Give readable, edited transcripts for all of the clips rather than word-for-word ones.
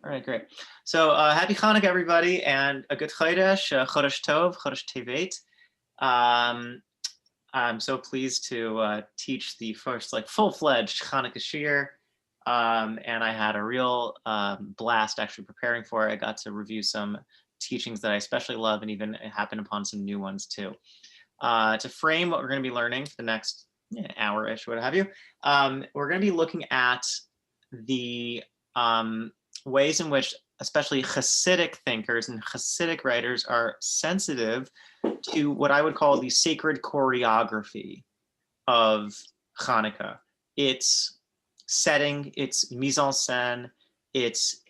All right, great. So happy Chanukah, everybody, and a good Chodesh, Chodesh Tov, Chodesh Tevet. I'm so pleased to teach the first full-fledged Chanukah shiur, and I had a real blast actually preparing for it. I got to review some teachings that I especially love, and even happen upon some new ones too. To frame what we're going to be learning for the next hour-ish, what have you, we're going to be looking at the ways in which especially Hasidic thinkers and Hasidic writers are sensitive to what I would call the sacred choreography of Chanukah. Its setting, its mise en scène, its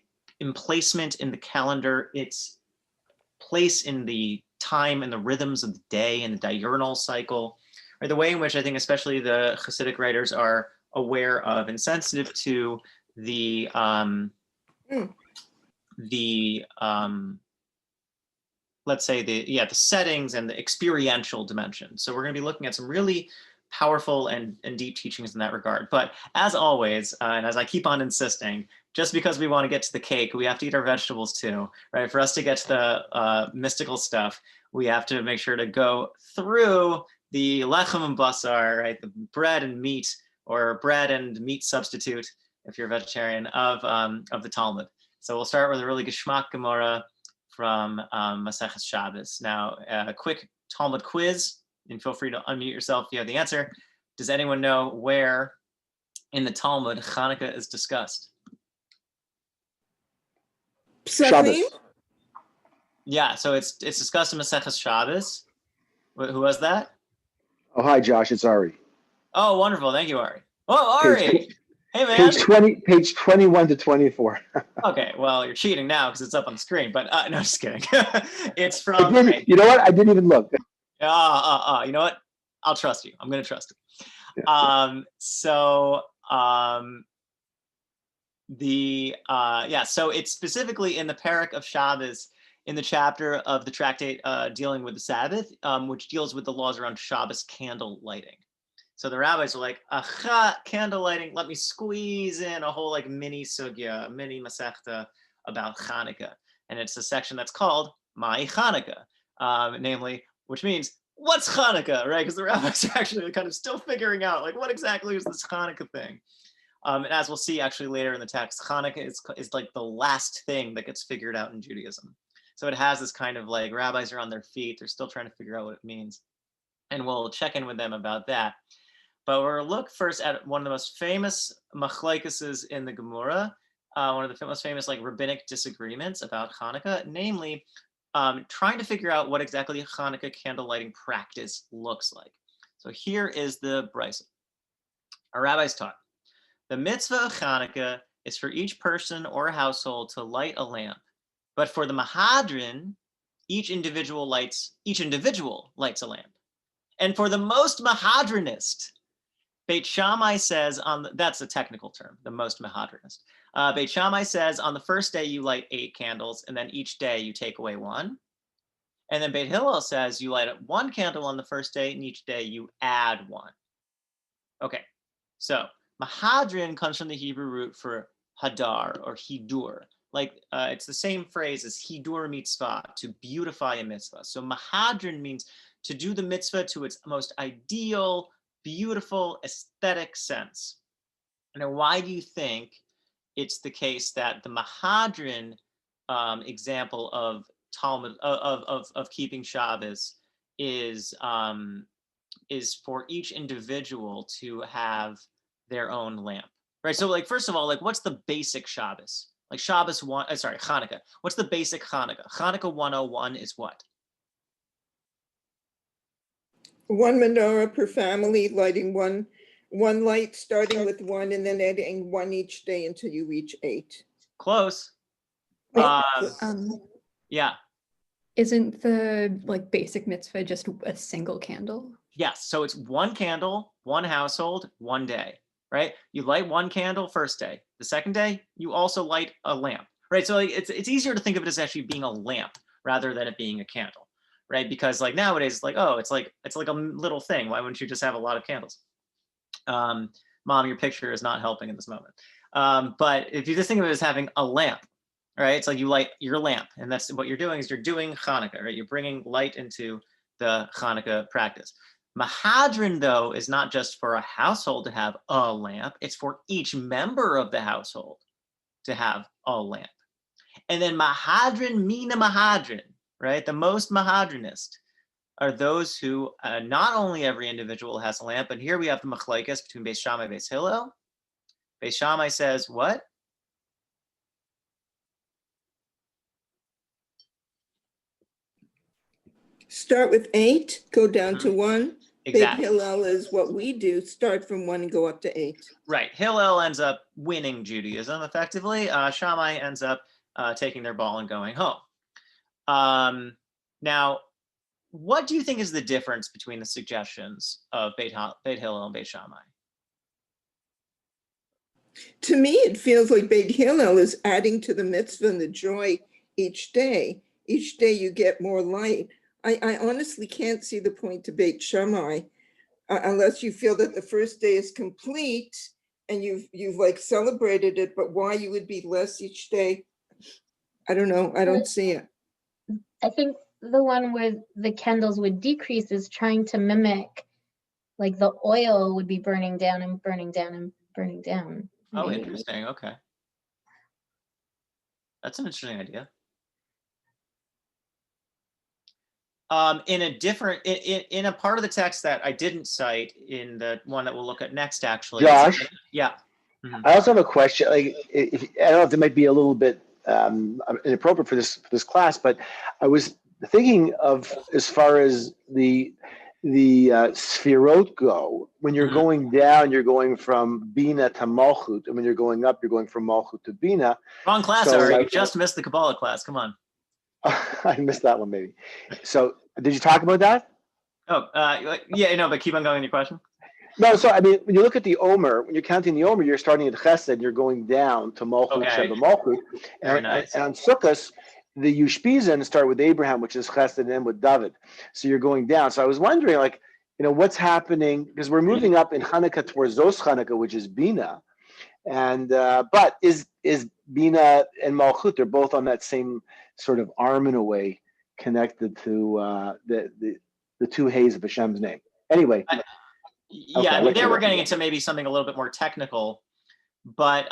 emplacement in the calendar, its place in the time and the rhythms of the day and the diurnal cycle, or the way in which I think especially the Hasidic writers are aware of and sensitive to the let's say the settings and the experiential dimension. So we're going to be looking at some really powerful and deep teachings in that regard. But as always, and as I keep on insisting, just because we want to get to the cake, we have to eat our vegetables too, right? For us to get to the mystical stuff, we have to make sure to go through the lechem and basar, right? The bread and meat, or bread and meat substitute, if you're a vegetarian, of the Talmud. So we'll start with a really geschmack Gemara from Maseches Shabbos. Now, a quick Talmud quiz, and feel free to unmute yourself if you have the answer. Does anyone know where in the Talmud Chanukah is discussed? Shabbos. Yeah, so it's discussed in Maseches Shabbos. Who was that? Oh, hi, Josh. It's Ari. Oh, wonderful. Thank you, Ari. Oh, Ari. Hey, man. Page 21 to 24. Okay, well, you're cheating now because it's up on the screen, but no, just kidding. It's from... You know what? I didn't even look. You know what? I'll trust you. I'm going to trust you. Yeah. So it's specifically in the Parak of Shabbos, in the chapter of the tractate dealing with the Sabbath, which deals with the laws around Shabbos candle lighting. So the rabbis are like, aha, candle lighting, let me squeeze in a whole mini sugya, mini masechta about Chanukah. And it's a section that's called My Chanukah, namely, which means, what's Chanukah, right? Because the rabbis are actually kind of still figuring out, what exactly is this Chanukah thing? And as we'll see actually later in the text, Chanukah is like the last thing that gets figured out in Judaism. So it has this kind of rabbis are on their feet, they're still trying to figure out what it means. And we'll check in with them about that. But we'll look first at one of the most famous machlokes in the Gemara, one of the most famous rabbinic disagreements about Chanukah, namely trying to figure out what exactly Chanukah candle lighting practice looks like. So here is the brisa. Our rabbis taught, the mitzvah of Chanukah is for each person or household to light a lamp, but for the mahadrin, each individual lights a lamp. And for the most mahadrinist, Beit Shammai says that's a technical term, the most mahadrinist. Beit Shammai says on the first day you light 8 candles, and then each day you take away 1. And then Beit Hillel says you light 1 candle on the first day, and each day you add 1. Okay, so mahadrin comes from the Hebrew root for hadar or hidur. It's the same phrase as hidur mitzvah, to beautify a mitzvah. So mahadrin means to do the mitzvah to its most ideal, beautiful, aesthetic sense. Now, why do you think it's the case that the mahadrin example of Talmud of keeping Shabbos is for each individual to have their own lamp, right? So, first of all, what's the basic Shabbos? Chanukah. What's the basic Chanukah? Chanukah 101 is what? 1 menorah per family, lighting one light, starting with 1 and then adding 1 each day until you reach 8. Close. Yeah. Isn't the basic mitzvah just a single candle? Yes. So it's 1 candle, 1 household, 1 day, right? You light 1 candle first day. The second day, you also light a lamp, right? So it's easier to think of it as actually being a lamp rather than it being a candle, right? Because nowadays, it's like a little thing. Why wouldn't you just have a lot of candles? Mom, your picture is not helping in this moment. But if you just think of it as having a lamp, right? It's like you light your lamp, and that's what you're doing is you're doing Chanukah, right? You're bringing light into the Chanukah practice. Mahadran, though, is not just for a household to have a lamp, it's for each member of the household to have a lamp. And then Mahadran, Mina Mahadran, right? The most Mahadranist are those who not only every individual has a lamp, but here we have the machlokes between Beis Shammai and Beis Hillel. Beis Shammai says what? Start with 8, go down to 1. Exactly. Beit Hillel is what we do, start from 1 and go up to 8. Right. Hillel ends up winning Judaism effectively. Shammai ends up taking their ball and going home. Now, what do you think is the difference between the suggestions of Beit Hillel and Beit Shammai? To me, it feels like Beit Hillel is adding to the mitzvah and the joy each day. Each day you get more light. I honestly can't see the point to Beit Shammai unless you feel that the first day is complete and you've like celebrated it, but why you would be less each day, I don't know. I don't see it. I think the one where the candles would decrease is trying to mimic, like the oil would be burning down and burning down and burning down. Oh, Maybe. interesting. Okay. That's an interesting idea. In a different, in a part of the text that I didn't cite in the one that we'll look at next, actually. Josh? Yeah. Mhm. I also have a question. Like, if I don't know if it might be a little bit inappropriate for this class, but I was thinking of as far as the sphirot go. When you're going down, you're going from Bina to Malchut, and when you're going up, you're going from Malchut to Bina. Wrong class, So, Ari. like, You just missed the Kabbalah class. Come on. I missed that one, maybe. So, did you talk about that? Oh, yeah, no, but keep on going with your question. No, so I mean, when you look at the Omer, when you're counting the Omer, you're starting at Chesed, you're going down to Malchut, Okay. Sheba Malchut. Very And, nice. and on Sukkot, the Yushpizin start with Abraham, which is Chesed, and then with David. So you're going down. So I was wondering, like, what's happening, because we're moving up in Hanukkah towards Zos Hanukkah, which is Bina. And but is Bina and Malchut, they're both on that same sort of arm in a way, connected to the two hays of Hashem's name. Anyway. Yeah, Okay, I I'll mean, let there you we're go. getting into maybe something a little bit more technical, but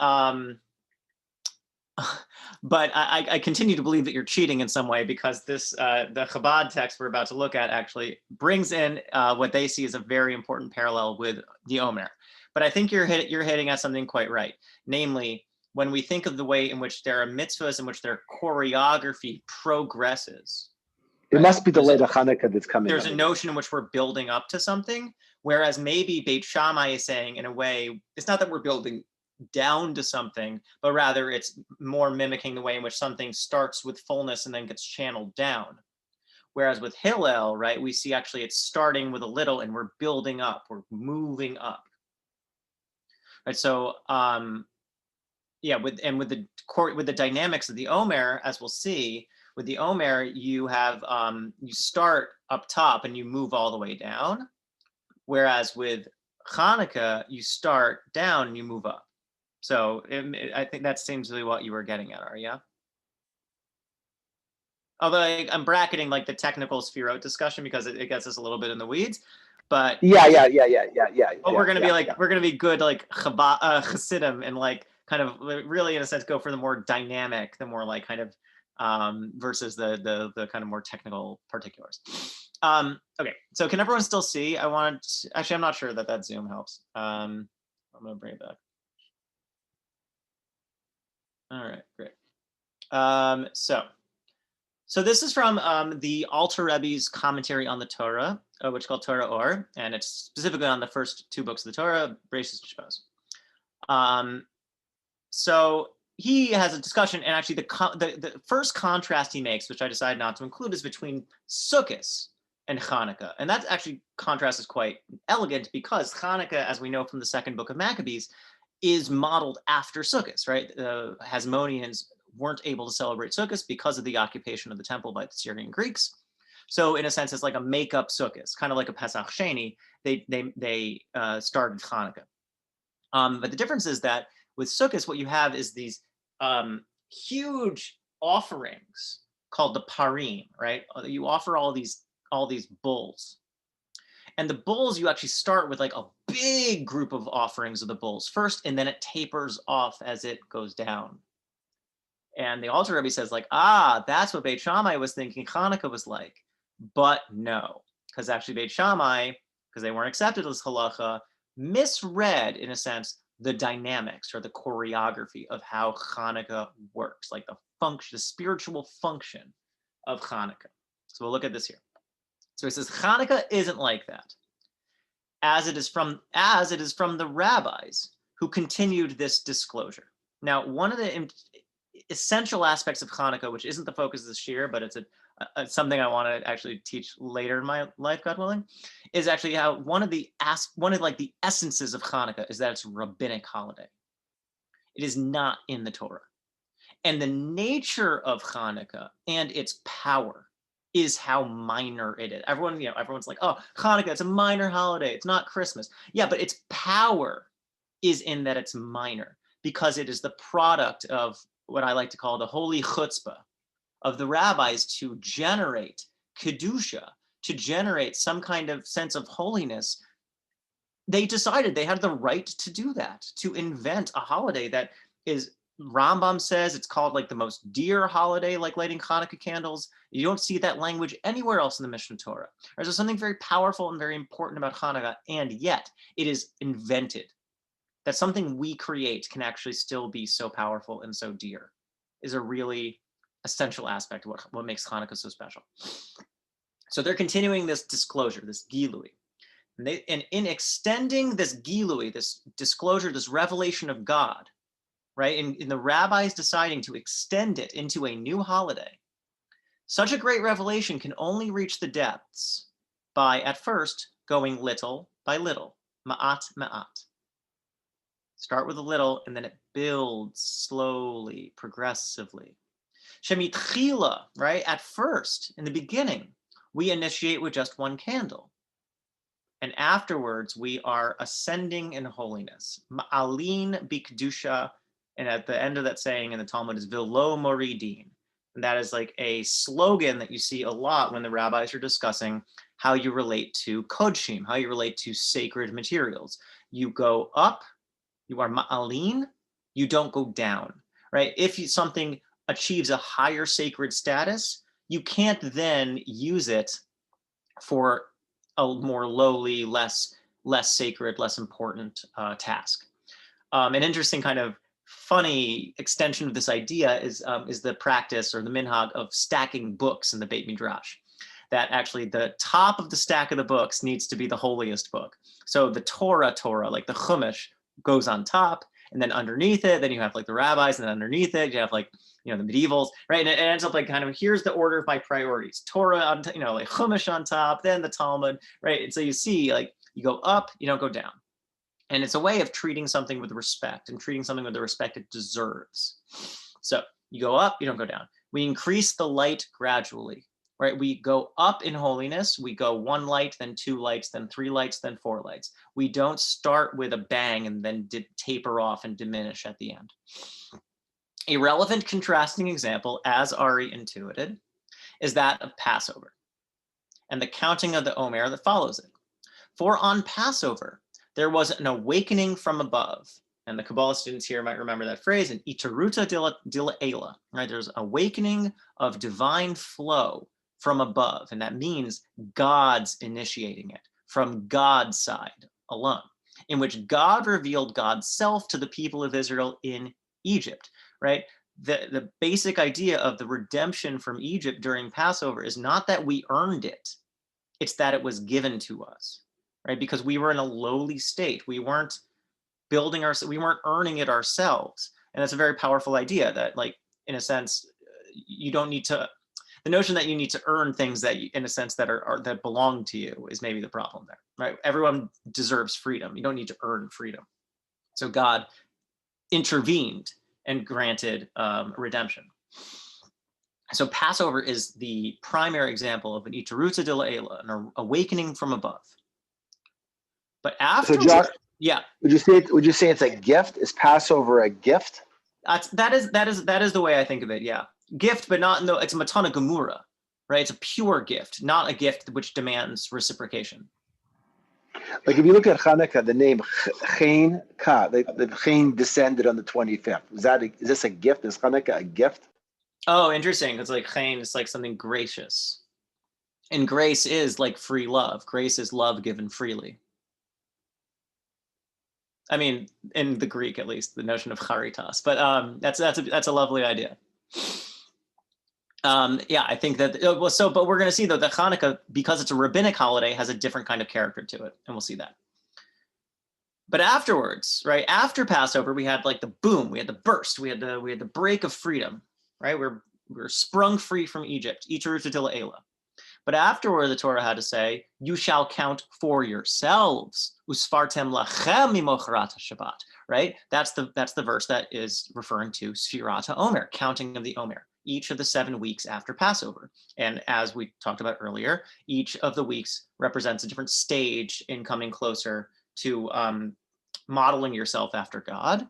but I continue to believe that you're cheating in some way, because this the Chabad text we're about to look at actually brings in what they see as a very important parallel with the Omer. But I think you're hitting at something quite right, namely when we think of the way in which there are mitzvahs in which their choreography progresses. It Right? must be the later Hanukkah that's coming. There's a notion in which we're building up to something, whereas maybe Beit Shammai is saying, in a way, it's not that we're building down to something, but rather it's more mimicking the way in which something starts with fullness and then gets channeled down. Whereas with Hillel, right, we see actually it's starting with a little and we're building up, we're moving up. Right, so yeah, with the dynamics of the Omer, as we'll see, with the Omer, you have you start up top and you move all the way down, whereas with Chanukah, you start down and you move up. So I think that seems to be what you were getting at, Ari, yeah? Although I'm bracketing like the technical Sphirot discussion because it gets us a little bit in the weeds, but yeah. But we're gonna be like we're gonna be good like Chassidim and like kind of really in a sense go for the more dynamic, the more like kind of versus the kind of more technical particulars. Okay, so can everyone still see? Actually, I'm not sure that Zoom helps. I'm gonna bring it back. All right, great. So this is from the Alter Rebbe's commentary on the Torah, which is called Torah Or, and it's specifically on the first two books of the Torah, Bereshis and Shmos. So he has a discussion, and actually the first contrast he makes, which I decided not to include, is between Sukkot and Chanukah. And that actually contrast is quite elegant because Chanukah, as we know from the second book of Maccabees, is modeled after Sukkot, right? The Hasmoneans weren't able to celebrate Sukkot because of the occupation of the temple by the Syrian Greeks. So in a sense, it's like a make-up Sukkot, kind of like a Pesach Sheni. They started Chanukah. But the difference is that with Sukkot, what you have is these huge offerings called the parim, right? You offer all these bulls. And the bulls, you actually start with like a big group of offerings of the bulls first, and then it tapers off as it goes down. And the Alter Rebbe says like, that's what Beit Shammai was thinking Chanukah was like. But no, because actually Beit Shammai, because they weren't accepted as halacha, misread, in a sense, the dynamics or the choreography of how Chanukah works, like the function, the spiritual function of Chanukah. So we'll look at this here. So he says Chanukah isn't like that, as it is from the rabbis who continued this disclosure. Now, one of the essential aspects of Chanukah, which isn't the focus of this year, but it's something I want to actually teach later in my life, God willing, is actually how one of the essences of Chanukah is that it's a rabbinic holiday. It is not in the Torah. And the nature of Chanukah and its power is how minor it is. Everyone's like, oh, Hanukkah, it's a minor holiday. It's not Christmas. Yeah, but its power is in that it's minor, because it is the product of what I like to call the holy chutzpah of the rabbis to generate kedusha, to generate some kind of sense of holiness. They decided they had the right to do that, to invent a holiday that is, Rambam says it's called like the most dear holiday, like lighting Hanukkah candles. You don't see that language anywhere else in the Mishnah Torah. There's something very powerful and very important about Hanukkah, and yet it is invented. That something we create can actually still be so powerful and so dear is a really essential aspect of what makes Hanukkah so special. So they're continuing this disclosure, this gilui. And in extending this gilui, this disclosure, this revelation of God, right, in the rabbis deciding to extend it into a new holiday, such a great revelation can only reach the depths by, at first, going little by little, ma'at ma'at. Start with a little, and then it builds slowly, progressively. Shemitchila, right, at first, in the beginning, we initiate with just one candle. And afterwards, we are ascending in holiness. Ma'alin bikdusha, and at the end of that saying in the Talmud is velo moridin. And that is like a slogan that you see a lot when the rabbis are discussing how you relate to kodshim, how you relate to sacred materials. You go up, you are ma'alin, you don't go down, right? If something achieves a higher sacred status, you can't then use it for a more lowly, less sacred, less important task. An interesting kind of funny extension of this idea is the practice or the minhag of stacking books in the Beit Midrash. That actually the top of the stack of the books needs to be the holiest book. So the Torah, like the Chumash, goes on top, and then underneath it, then you have like the rabbis, and then underneath it, you have like, the medievals, right? And it ends up like kind of, here's the order of my priorities. Torah on, like Chumash on top, then the Talmud, right? And so you see, like, you go up, you don't go down. And it's a way of treating something with respect and treating something with the respect it deserves. So you go up, you don't go down. We increase the light gradually, right? We go up in holiness. We go one light, then two lights, then three lights, then four lights. We don't start with a bang and then taper off and diminish at the end. A relevant contrasting example, as Ari intuited, is that of Passover and the counting of the Omer that follows it. For on Passover, there was an awakening from above. And the Kabbalah students here might remember that phrase, an itaruta dila ela, right? There's awakening of divine flow from above. And that means God's initiating it from God's side alone, in which God revealed God's self to the people of Israel in Egypt, right? The basic idea of the redemption from Egypt during Passover is not that we earned it. It's that it was given to us, right? Because we were in a lowly state. We weren't we weren't earning it ourselves. And that's a very powerful idea that, like, in a sense, you don't need to, the notion that you need to earn things that in a sense that that belong to you is maybe the problem there, right? Everyone deserves freedom. You don't need to earn freedom. So God intervened and granted redemption. So Passover is the primary example of an itaruta de la ela, an awakening from above. But after, so Josh, yeah, would you say it's a gift? Is Passover a gift? that is the way I think of it. Yeah, gift, but not no. It's a matana gemura, right? It's a pure gift, not a gift which demands reciprocation. Like if you look at Chanukah, the name Chen Ka, the Chen descended on the 25th. Is this a gift? Is Chanukah a gift? Oh, interesting. It's like chen is like something gracious, and grace is like free love. Grace is love given freely. I mean, in the Greek, at least, the notion of charitas. But that's a lovely idea. Yeah, I think that. But we're going to see though that Hanukkah, because it's a rabbinic holiday, has a different kind of character to it, and we'll see that. But afterwards, right after Passover, we had like the boom, we had the burst, we had the break of freedom, right? We're sprung free from Egypt, Icherutadilla Ela. But afterward, the Torah had to say, "You shall count for yourselves, usfartem lachem mimocharat Shabbat." Right? That's the verse that is referring to Sfirat HaOmer, counting of the Omer, each of the 7 weeks after Passover. And as we talked about earlier, each of the weeks represents a different stage in coming closer to modeling yourself after God.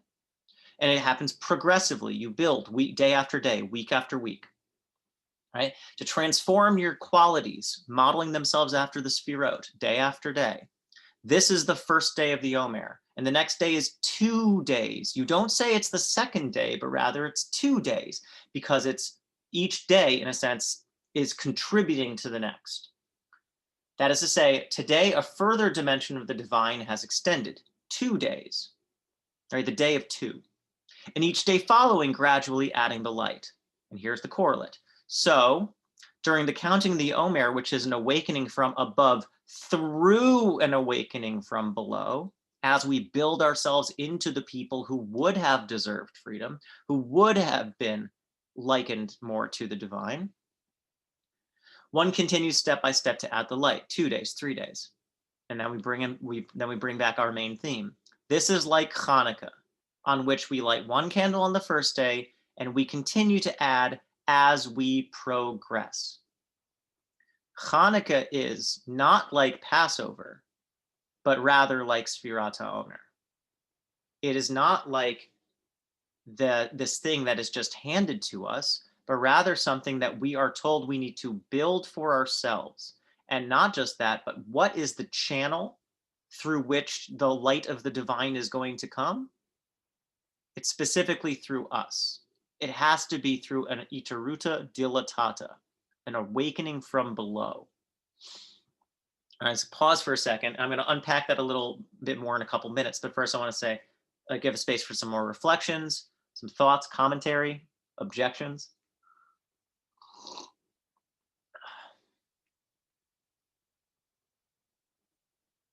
And it happens progressively. You build day after day, week after week. Right? To transform your qualities, modeling themselves after the Sfirot, day after day. This is the first day of the Omer, and the next day is 2 days. You don't say it's the second day, but rather it's 2 days, because it's each day, in a sense, is contributing to the next. That is to say, today a further dimension of the divine has extended, 2 days, right? The day of 2. And each day following gradually adding the light. And here's the correlate. So during the counting of the Omer, which is an awakening from above through an awakening from below, as we build ourselves into the people who would have deserved freedom, who would have been likened more to the divine, one continues step by step to add the light, 2 days, 3 days. And then we bring back our main theme. This is like Hanukkah, on which we light 1 candle on the first day, and we continue to add as we progress. Hanukkah is not like Passover, but rather like Sfirat HaOmer. It is not like this thing that is just handed to us, but rather something that we are told we need to build for ourselves. And not just that, but what is the channel through which the light of the divine is going to come? It's specifically through us. It has to be through an iteruta dilatata, an awakening from below. All right, so pause for a second. I'm going to unpack that a little bit more in a couple minutes, but first I want to say, give a space for some more reflections, some thoughts, commentary, objections.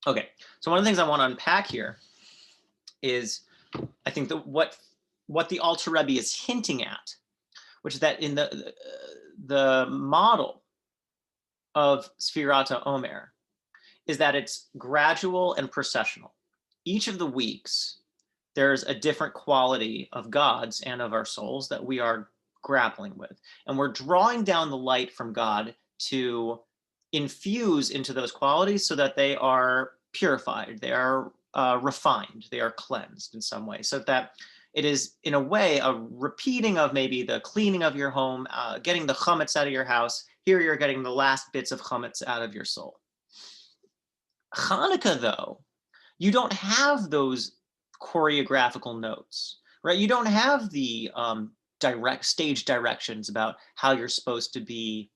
Okay, so one of the things I want to unpack here is, I think that what the Alter Rebbe is hinting at, which is that in the model of Sfirat HaOmer is that it's gradual and processional. Each of the weeks, there's a different quality of God's and of our souls that we are grappling with. And we're drawing down the light from God to infuse into those qualities so that they are purified, they are refined, they are cleansed in some way, so that it is, in a way, a repeating of maybe the cleaning of your home, getting the chametz out of your house. Here you're getting the last bits of chametz out of your soul. Hanukkah, though, you don't have those choreographical notes, right? You don't have the direct stage directions about how you're supposed to be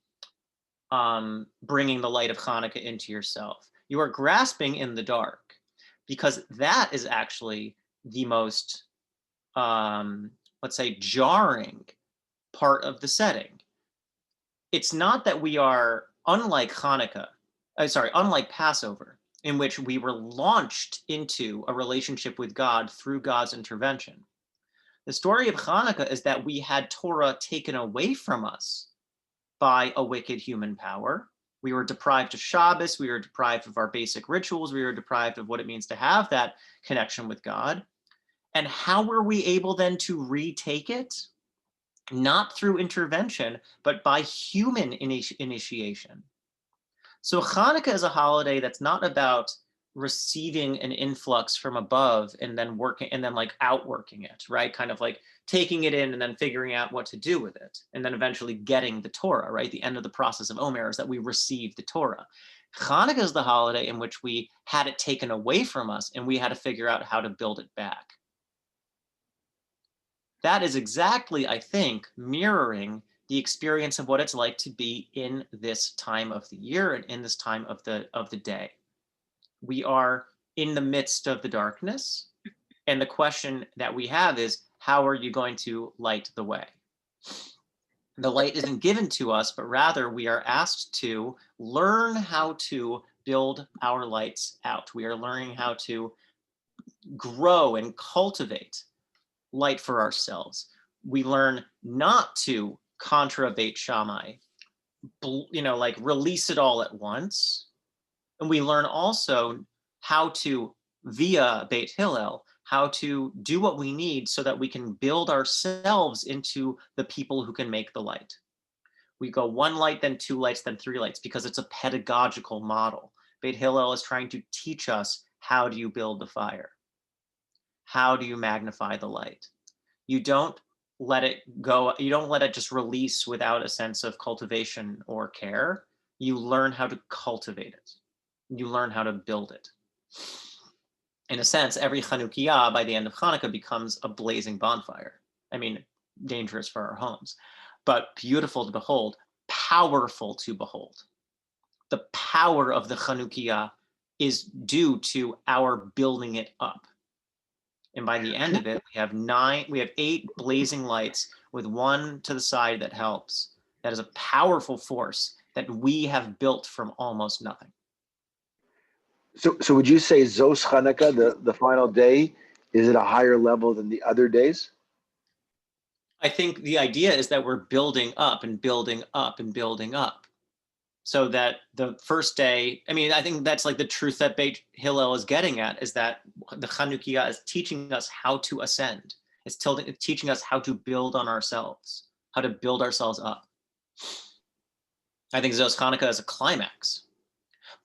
bringing the light of Hanukkah into yourself. You are grasping in the dark, because that is actually the most, let's say, jarring part of the setting. It's not that we are unlike unlike Passover, in which we were launched into a relationship with God through God's intervention. The story of Hanukkah is that we had Torah taken away from us by a wicked human power. We were deprived of Shabbos, we were deprived of our basic rituals, we were deprived of what it means to have that connection with God. And how were we able then to retake it? Not through intervention, but by human initiation. So Hanukkah is a holiday that's not about receiving an influx from above and then working and then like outworking it, right? Kind of like taking it in and then figuring out what to do with it. And then eventually getting the Torah, right? The end of the process of Omer is that we receive the Torah. Chanukah is the holiday in which we had it taken away from us and we had to figure out how to build it back. That is exactly, I think, mirroring the experience of what it's like to be in this time of the year and in this time of the day. We are in the midst of the darkness, and the question that we have is, how are you going to light the way? The light isn't given to us, but rather we are asked to learn how to build our lights out. We are learning how to grow and cultivate light for ourselves. We learn not to contra Beit Shammai, like release it all at once. And we learn also how to, via Beit Hillel, how to do what we need so that we can build ourselves into the people who can make the light. We go one light, then two lights, then three lights, because it's a pedagogical model. Beit Hillel is trying to teach us, how do you build the fire? How do you magnify the light? You don't let it go, you don't let it just release without a sense of cultivation or care. You learn how to cultivate it. You learn how to build it. In a sense, every Chanukah by the end of Hanukkah becomes a blazing bonfire. I mean, dangerous for our homes, but beautiful to behold, powerful to behold. The power of the Chanukah is due to our building it up. And by the end of it, we have 8 blazing lights with one to the side that helps. That is a powerful force that we have built from almost nothing. So would you say Zos Chanukah, the final day, is at a higher level than the other days? I think the idea is that we're building up and building up and building up. So that the first day, I mean, I think that's like the truth that Beit Hillel is getting at, is that the Chanukah is teaching us how to ascend. It's teaching us how to build on ourselves, how to build ourselves up. I think Zos Chanukah is a climax.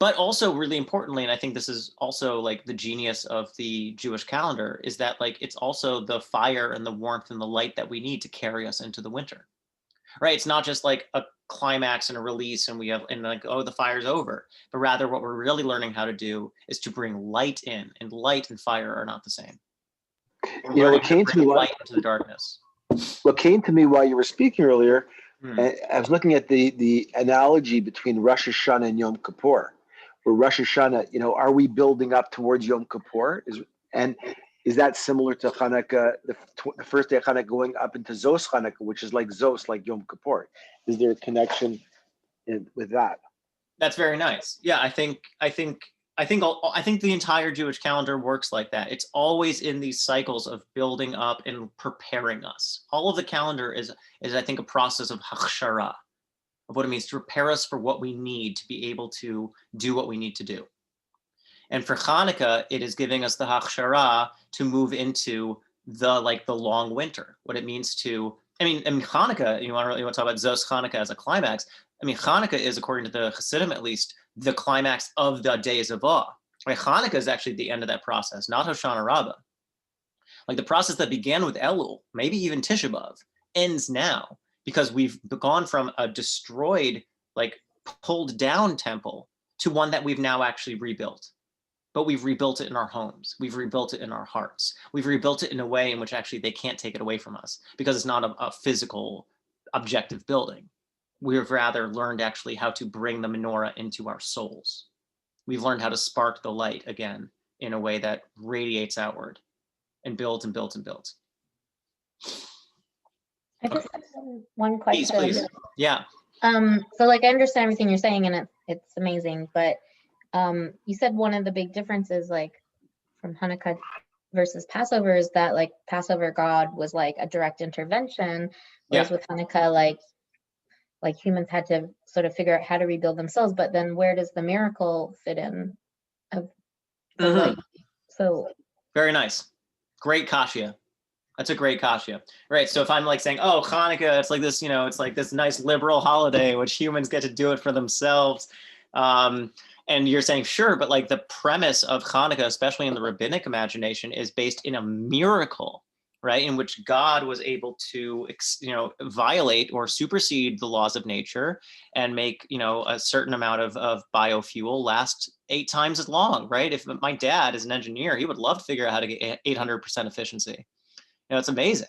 But also really importantly, and I think this is also like the genius of the Jewish calendar, is that like it's also the fire and the warmth and the light that we need to carry us into the winter, right? It's not just like a climax and a release and we have, and like, oh, the fire's over, but rather what we're really learning how to do is to bring light in, and light and fire are not the same. You know, what came to me light into the darkness. What came to me while you were speaking earlier, I was looking at the analogy between Rosh Hashanah and Yom Kippur. Where Rosh Hashanah, you know, are we building up towards Yom Kippur? Is that similar to Hanukkah, the first day of Hanukkah going up into Zos Hanukkah, which is like Zos, like Yom Kippur? Is there a connection with that? That's very nice. Yeah, I think the entire Jewish calendar works like that. It's always in these cycles of building up and preparing us. All of the calendar is I think a process of hachshara, of what it means to prepare us for what we need to be able to do what we need to do. And for Hanukkah, it is giving us the hachshara to move into the long winter. What it means to, I mean Hanukkah, you want to talk about Zos Hanukkah as a climax. I mean, Hanukkah is, according to the Hasidim at least, the climax of the days of awe. Right? Hanukkah is actually the end of that process, not Hoshana Rabbah. Like the process that began with Elul, maybe even Tisha B'Av, ends now, because we've gone from a destroyed, like pulled down temple to one that we've now actually rebuilt. But we've rebuilt it in our homes. We've rebuilt it in our hearts. We've rebuilt it in a way in which actually they can't take it away from us, because it's not a physical, objective building. We've rather learned actually how to bring the menorah into our souls. We've learned how to spark the light again in a way that radiates outward and builds and builds and builds. I just have one question. Please. Yeah. So like I understand everything you're saying and it's amazing, but you said one of the big differences like from Hanukkah versus Passover is that like Passover God was like a direct intervention, whereas with Hanukkah like humans had to sort of figure out how to rebuild themselves. But then where does the miracle fit in of the light? So very nice. Great kasha. That's a great kasha. Right. So if I'm like saying, oh, Hanukkah, it's like this, you know, it's like this nice liberal holiday, which humans get to do it for themselves. And you're saying, sure, but like the premise of Hanukkah, especially in the rabbinic imagination, is based in a miracle, right? In which God was able to, violate or supersede the laws of nature and make, a certain amount of biofuel last 8 times as long, right? If my dad is an engineer, he would love to figure out how to get 800% efficiency. It's amazing.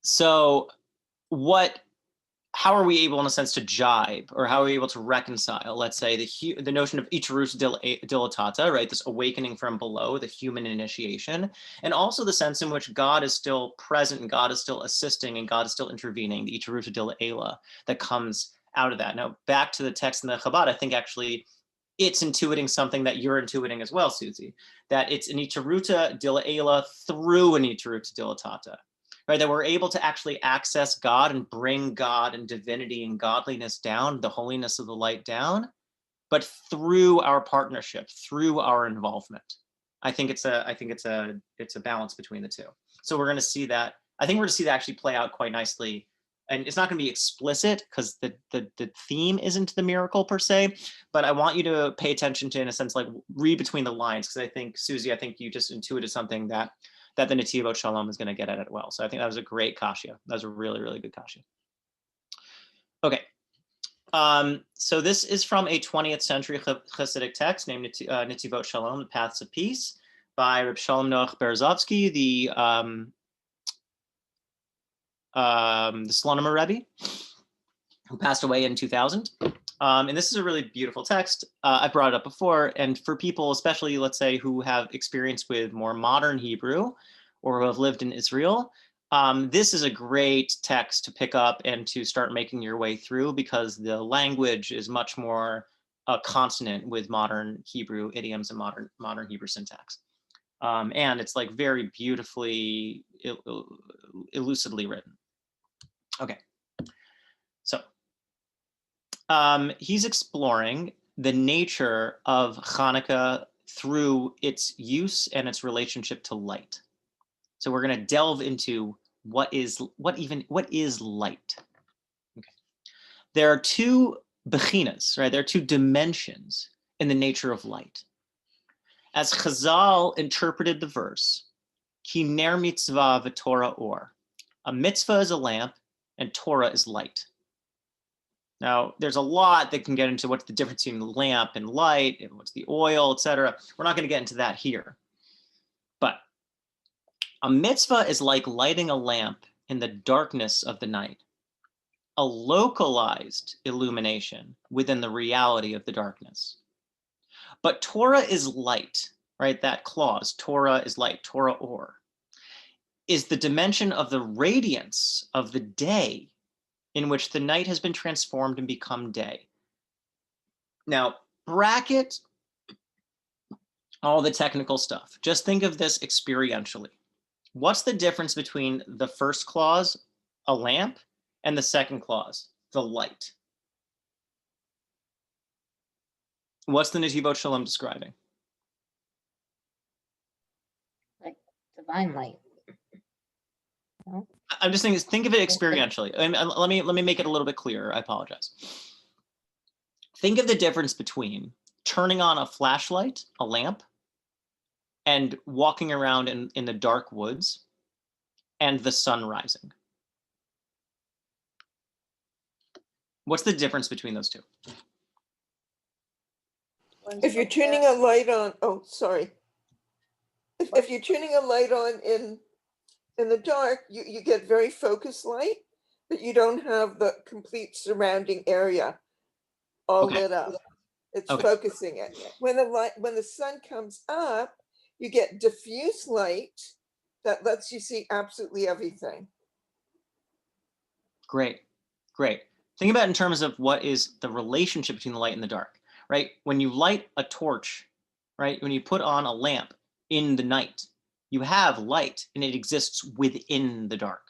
So how are we able, in a sense, to jibe, or how are we able to reconcile, let's say, the notion of iterus dilatata, right? This awakening from below, the human initiation, and also the sense in which God is still present and God is still assisting and God is still intervening, the iterus dilatela that comes out of that. Now, back to the text in the Chabad, I think actually it's intuiting something that you're intuiting as well, Susie, that it's an iteruta dilatela through an iteruta dilatata. Right, that we're able to actually access God and bring God and divinity and godliness down, the holiness of the light down, but through our partnership, through our involvement. I think it's a balance between the two. So we're going to see that. I think we're going to see that actually play out quite nicely. And it's not going to be explicit because the theme isn't the miracle per se, but I want you to pay attention to, in a sense, like read between the lines, because I think, Susie, you just intuited something that the Netivot Shalom is going to get at it well. So I think that was a great kasha. That was a really, really good kasha. Okay. So this is from a 20th century Hasidic text named Netivot Shalom, The Paths of Peace, by Reb Shalom Noach Berezovsky, the Slonimer Rebbe, who passed away in 2000. And this is a really beautiful text. I brought it up before, and for people, especially, let's say, who have experience with more modern Hebrew or who have lived in Israel, this is a great text to pick up and to start making your way through, because the language is much more consonant with modern Hebrew idioms and modern Hebrew syntax. And it's like very beautifully, elusively written. Okay, so he's exploring the nature of Hanukkah through its use and its relationship to light. So we're going to delve into what is light. Okay. There are 2 bechinas, right? There are 2 dimensions in the nature of light. As Chazal interpreted the verse, ki ner mitzvah v'torah or, a mitzvah is a lamp and Torah is light. Now, there's a lot that can get into what's the difference between lamp and light, and what's the oil, etc. We're not going to get into that here. But a mitzvah is like lighting a lamp in the darkness of the night, a localized illumination within the reality of the darkness. But Torah is light, right? That clause, Torah is light, Torah or, is the dimension of the radiance of the day in which the night has been transformed and become day. Now, bracket all the technical stuff. Just think of this experientially. What's the difference between the first clause, a lamp, and the second clause, the light? What's the Netivot Shalom describing? Like divine light. No? I'm just saying, think of it experientially. And let me make it a little bit clearer. I apologize. Think of the difference between turning on a flashlight, a lamp, and walking around in the dark woods and the sun rising. What's the difference between those two? If you're turning a light on, oh, sorry. If you're turning a light on in the dark, you get very focused light, but you don't have the complete surrounding area all lit up. It's focusing it. When the sun comes up, you get diffuse light that lets you see absolutely everything. Great. Think about it in terms of what is the relationship between the light and the dark, right? When you light a torch, right? When you put on a lamp in the night, you have light and it exists within the dark.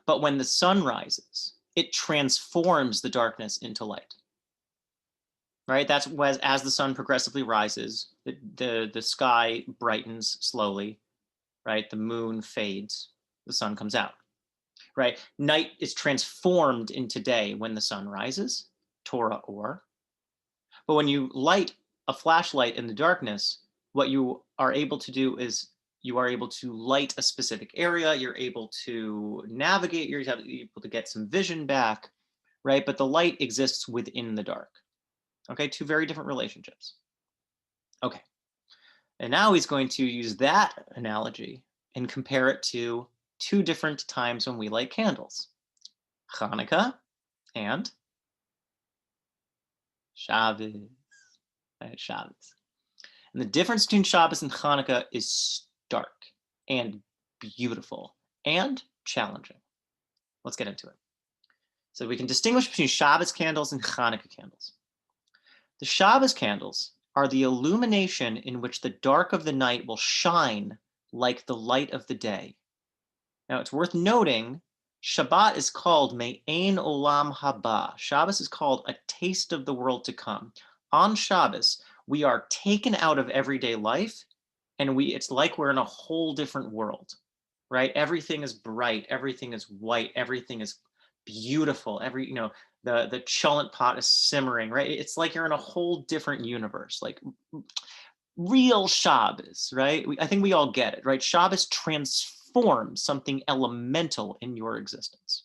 But when the sun rises, it transforms the darkness into light. Right? That's as the sun progressively rises, the sky brightens slowly, right? The moon fades, the sun comes out, right? Night is transformed into day when the sun rises, Torah or. But when you light a flashlight in the darkness, what you are able to do is you are able to light a specific area, you're able to navigate, you're able to get some vision back, right? But the light exists within the dark. Okay, two very different relationships. Okay, and now he's going to use that analogy and compare it to two different times when we light candles. Chanukah and Shabbos. Right, Shabbos. And the difference between Shabbos and Chanukah is stark and beautiful and challenging. Let's get into it. So we can distinguish between Shabbos candles and Chanukah candles. The Shabbos candles are the illumination in which the dark of the night will shine like the light of the day. Now it's worth noting, Shabbat is called Me'ein Olam Haba. Shabbos is called a taste of the world to come. On Shabbos, we are taken out of everyday life, and it's like we're in a whole different world, right? Everything is bright, everything is white, everything is beautiful. The cholent pot is simmering, right? It's like you're in a whole different universe, like real Shabbos, right? I think we all get it, right? Shabbos transforms something elemental in your existence.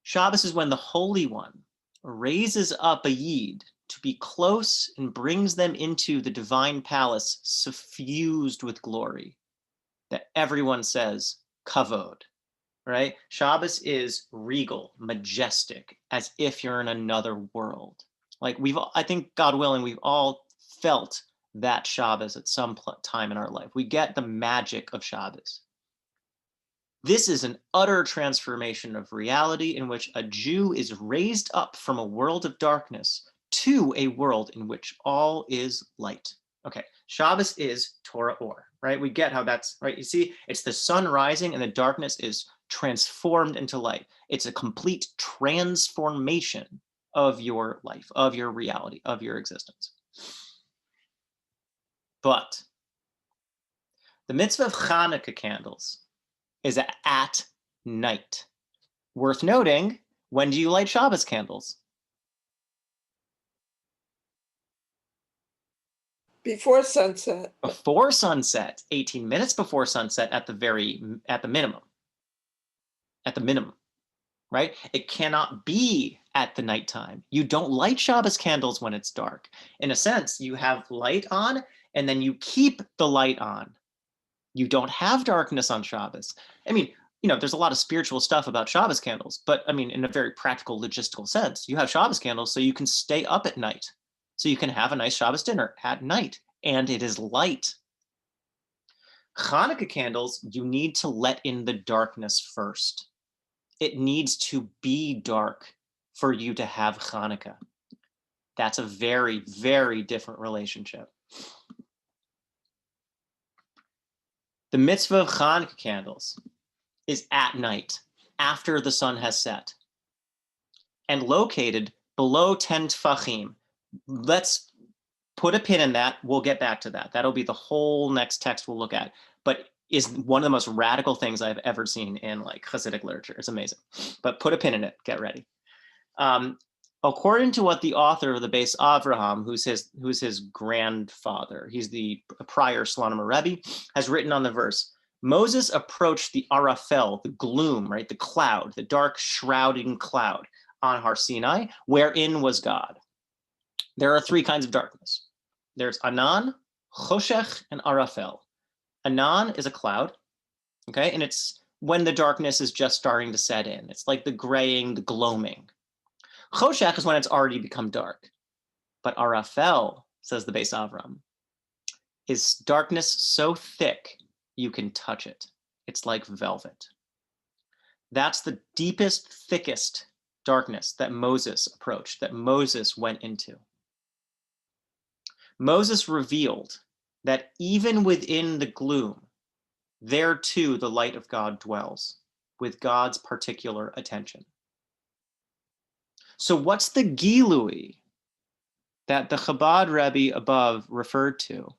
Shabbos is when the Holy One raises up a Yid to be close and brings them into the divine palace suffused with glory that everyone says kavod, right? Shabbos is regal, majestic, as if you're in another world. Like I think, God willing, we've all felt that Shabbos at some time in our life. We get the magic of Shabbos. This is an utter transformation of reality in which a Jew is raised up from a world of darkness to a world in which all is light. Okay, Shabbos is Torah or, right? We get how that's, right? You see, it's the sun rising and the darkness is transformed into light. It's a complete transformation of your life, of your reality, of your existence. But the mitzvah of Chanukah candles is at night. Worth noting, when do you light Shabbos candles? Before sunset. Before sunset, 18 minutes before sunset at the minimum. At the minimum, right? It cannot be at the nighttime. You don't light Shabbos candles when it's dark. In a sense, you have light on and then you keep the light on. You don't have darkness on Shabbos. I mean, there's a lot of spiritual stuff about Shabbos candles, but I mean, in a very practical, logistical sense, you have Shabbos candles so you can stay up at night. So you can have a nice Shabbos dinner at night, and it is light. Chanukah candles, you need to let in the darkness first. It needs to be dark for you to have Chanukah. That's a very, very different relationship. The mitzvah of Chanukah candles is at night, after the sun has set, and located below 10 tfachim. Let's put a pin in that. We'll get back to that. That'll be the whole next text we'll look at. But is one of the most radical things I've ever seen in like Hasidic literature. It's amazing. But put a pin in it. Get ready. According to what the author of the Beis Avraham, who's his grandfather, he's the prior Slonimer Rebbe, has written on the verse, Moses approached the Arafel, the gloom, right, the cloud, the dark shrouding cloud on Har Sinai, wherein was God. There are three kinds of darkness. There's Anan, Choshech, and Arafel. Anan is a cloud, okay, and it's when the darkness is just starting to set in. It's like the graying, the gloaming. Choshech is when it's already become dark. But Arafel, says the Beis Avram, is darkness so thick you can touch it. It's like velvet. That's the deepest, thickest darkness that Moses approached, that Moses went into. Moses revealed that even within the gloom, there too the light of God dwells, with God's particular attention. So what's the Gilui that the Chabad Rebbe above referred to?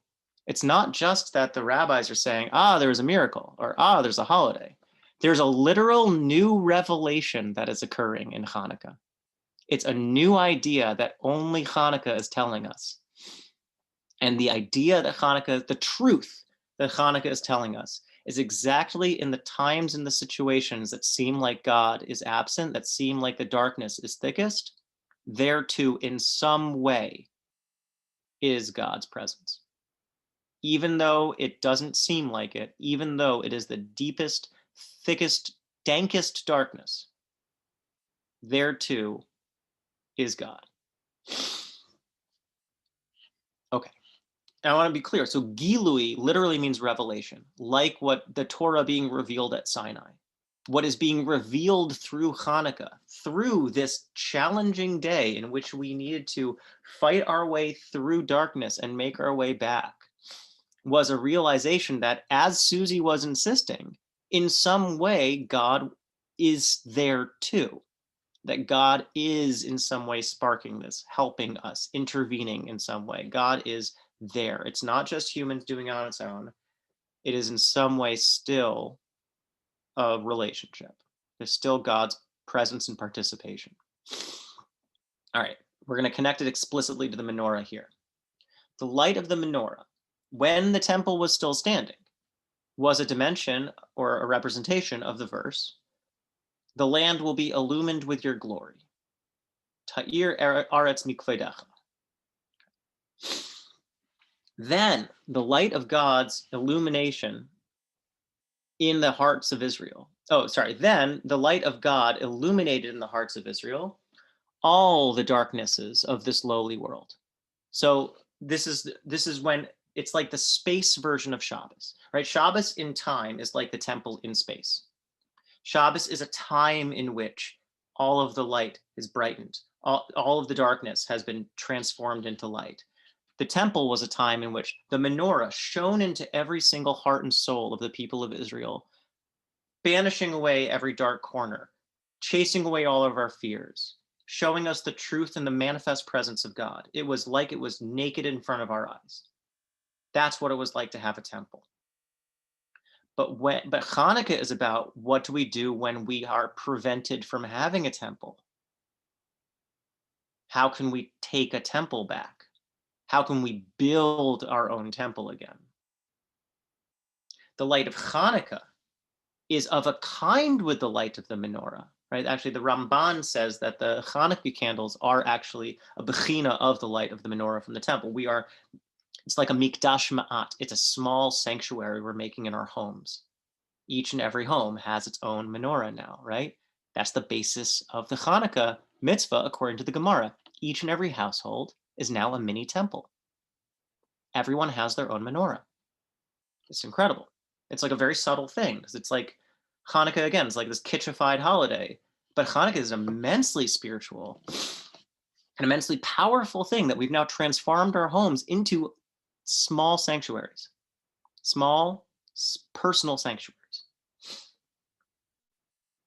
It's not just that the rabbis are saying, there was a miracle, or there's a holiday. There's a literal new revelation that is occurring in Chanukah. It's a new idea that only Chanukah is telling us. And the idea that Chanukah, the truth that Chanukah is telling us, is exactly in the times and the situations that seem like God is absent, that seem like the darkness is thickest, there too, in some way, is God's presence. Even though it doesn't seem like it, even though it is the deepest, thickest, dankest darkness, there too is God. Okay. And I want to be clear. So Gilui literally means revelation, like what the Torah being revealed at Sinai. What is being revealed through Chanukah, through this challenging day in which we needed to fight our way through darkness and make our way back, was a realization that, as Susie was insisting, in some way, God is there too. That God is in some way sparking this, helping us, intervening in some way. God is there. It's not just humans doing it on its own. It is in some way still a relationship. There's still God's presence and participation. All right, we're going to connect it explicitly to the menorah here. The light of the menorah, when the temple was still standing, was a dimension or a representation of the verse, the land will be illumined with your glory. Ta'ir aretz mikvedecha. Then the light of God's illumination in the hearts of Israel. Then the light of God illuminated in the hearts of Israel all the darknesses of this lowly world. So this is when it's like the space version of Shabbos, right? Shabbos in time is like the temple in space. Shabbos is a time in which all of the light is brightened. All of the darkness has been transformed into light. The temple was a time in which the menorah shone into every single heart and soul of the people of Israel, banishing away every dark corner, chasing away all of our fears, showing us the truth and the manifest presence of God. It was like it was naked in front of our eyes. That's what it was like to have a temple. But Chanukah is about what do we do when we are prevented from having a temple? How can we take a temple back? How can we build our own temple again? The light of Chanukah is of a kind with the light of the menorah, right? Actually, the Ramban says that the Chanukah candles are actually a bechina of the light of the menorah from the temple. It's like a mikdash ma'at. It's a small sanctuary we're making in our homes. Each and every home has its own menorah now, right? That's the basis of the Chanukah mitzvah, according to the Gemara. Each and every household is now a mini temple. Everyone has their own menorah. It's incredible. It's like a very subtle thing, because it's like Hanukkah, again, it's like this kitschified holiday, but Hanukkah is immensely spiritual, an immensely powerful thing that we've now transformed our homes into small sanctuaries, small personal sanctuaries.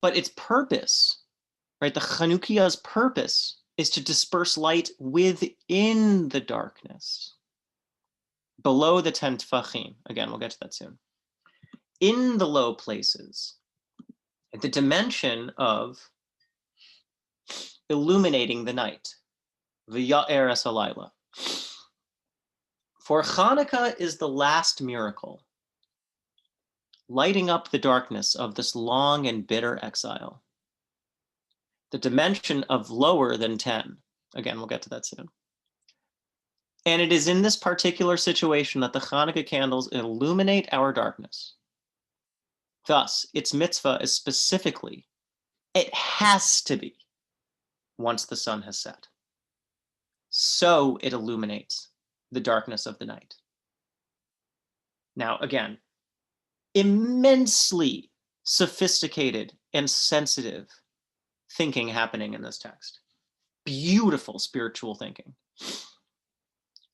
But its purpose, right, the Chanukiah's purpose is to disperse light within the darkness, below the 10 tfachim. Again, we'll get to that soon. In the low places, the dimension of illuminating the night, v'ya'er es halayla. For Hanukkah is the last miracle, lighting up the darkness of this long and bitter exile. The dimension of lower than 10. Again, we'll get to that soon. And it is in this particular situation that the Hanukkah candles illuminate our darkness. Thus, its mitzvah is specifically, it has to be once the sun has set. So it illuminates the darkness of the night. Now, again, immensely sophisticated and sensitive thinking happening in this text. Beautiful spiritual thinking.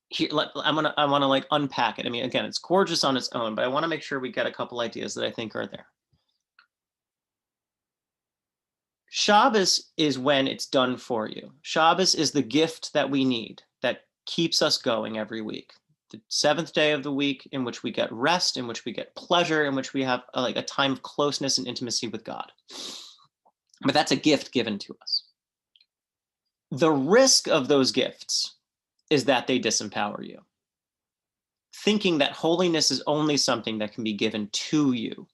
Here, I want to like unpack it. I mean, again, it's gorgeous on its own, but I want to make sure we get a couple ideas that I think are there. Shabbos is when it's done for you. Shabbos is the gift that we need that keeps us going every week. The seventh day of the week in which we get rest, in which we get pleasure, in which we have a time of closeness and intimacy with God. But that's a gift given to us. The risk of those gifts is that they disempower you, thinking that holiness is only something that can be given to you,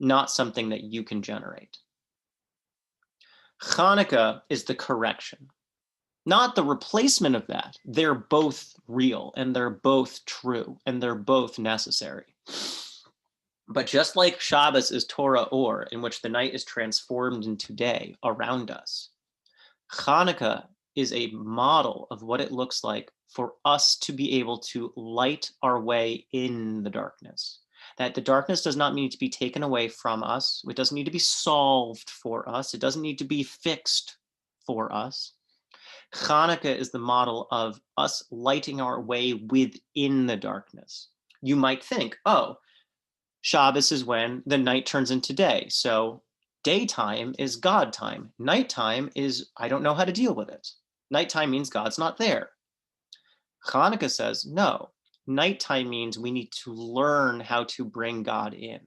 not something that you can generate. Chanukah is the correction, not the replacement of that. They're both real and they're both true and they're both necessary. But just like Shabbos is Torah or, in which the night is transformed into day around us, Chanukah is a model of what it looks like for us to be able to light our way in the darkness. That the darkness does not need to be taken away from us. It doesn't need to be solved for us. It doesn't need to be fixed for us. Chanukah is the model of us lighting our way within the darkness. You might think, oh, Shabbos is when the night turns into day. So daytime is God time. Nighttime is, I don't know how to deal with it. Nighttime means God's not there. Chanukah says, no, nighttime means we need to learn how to bring God in.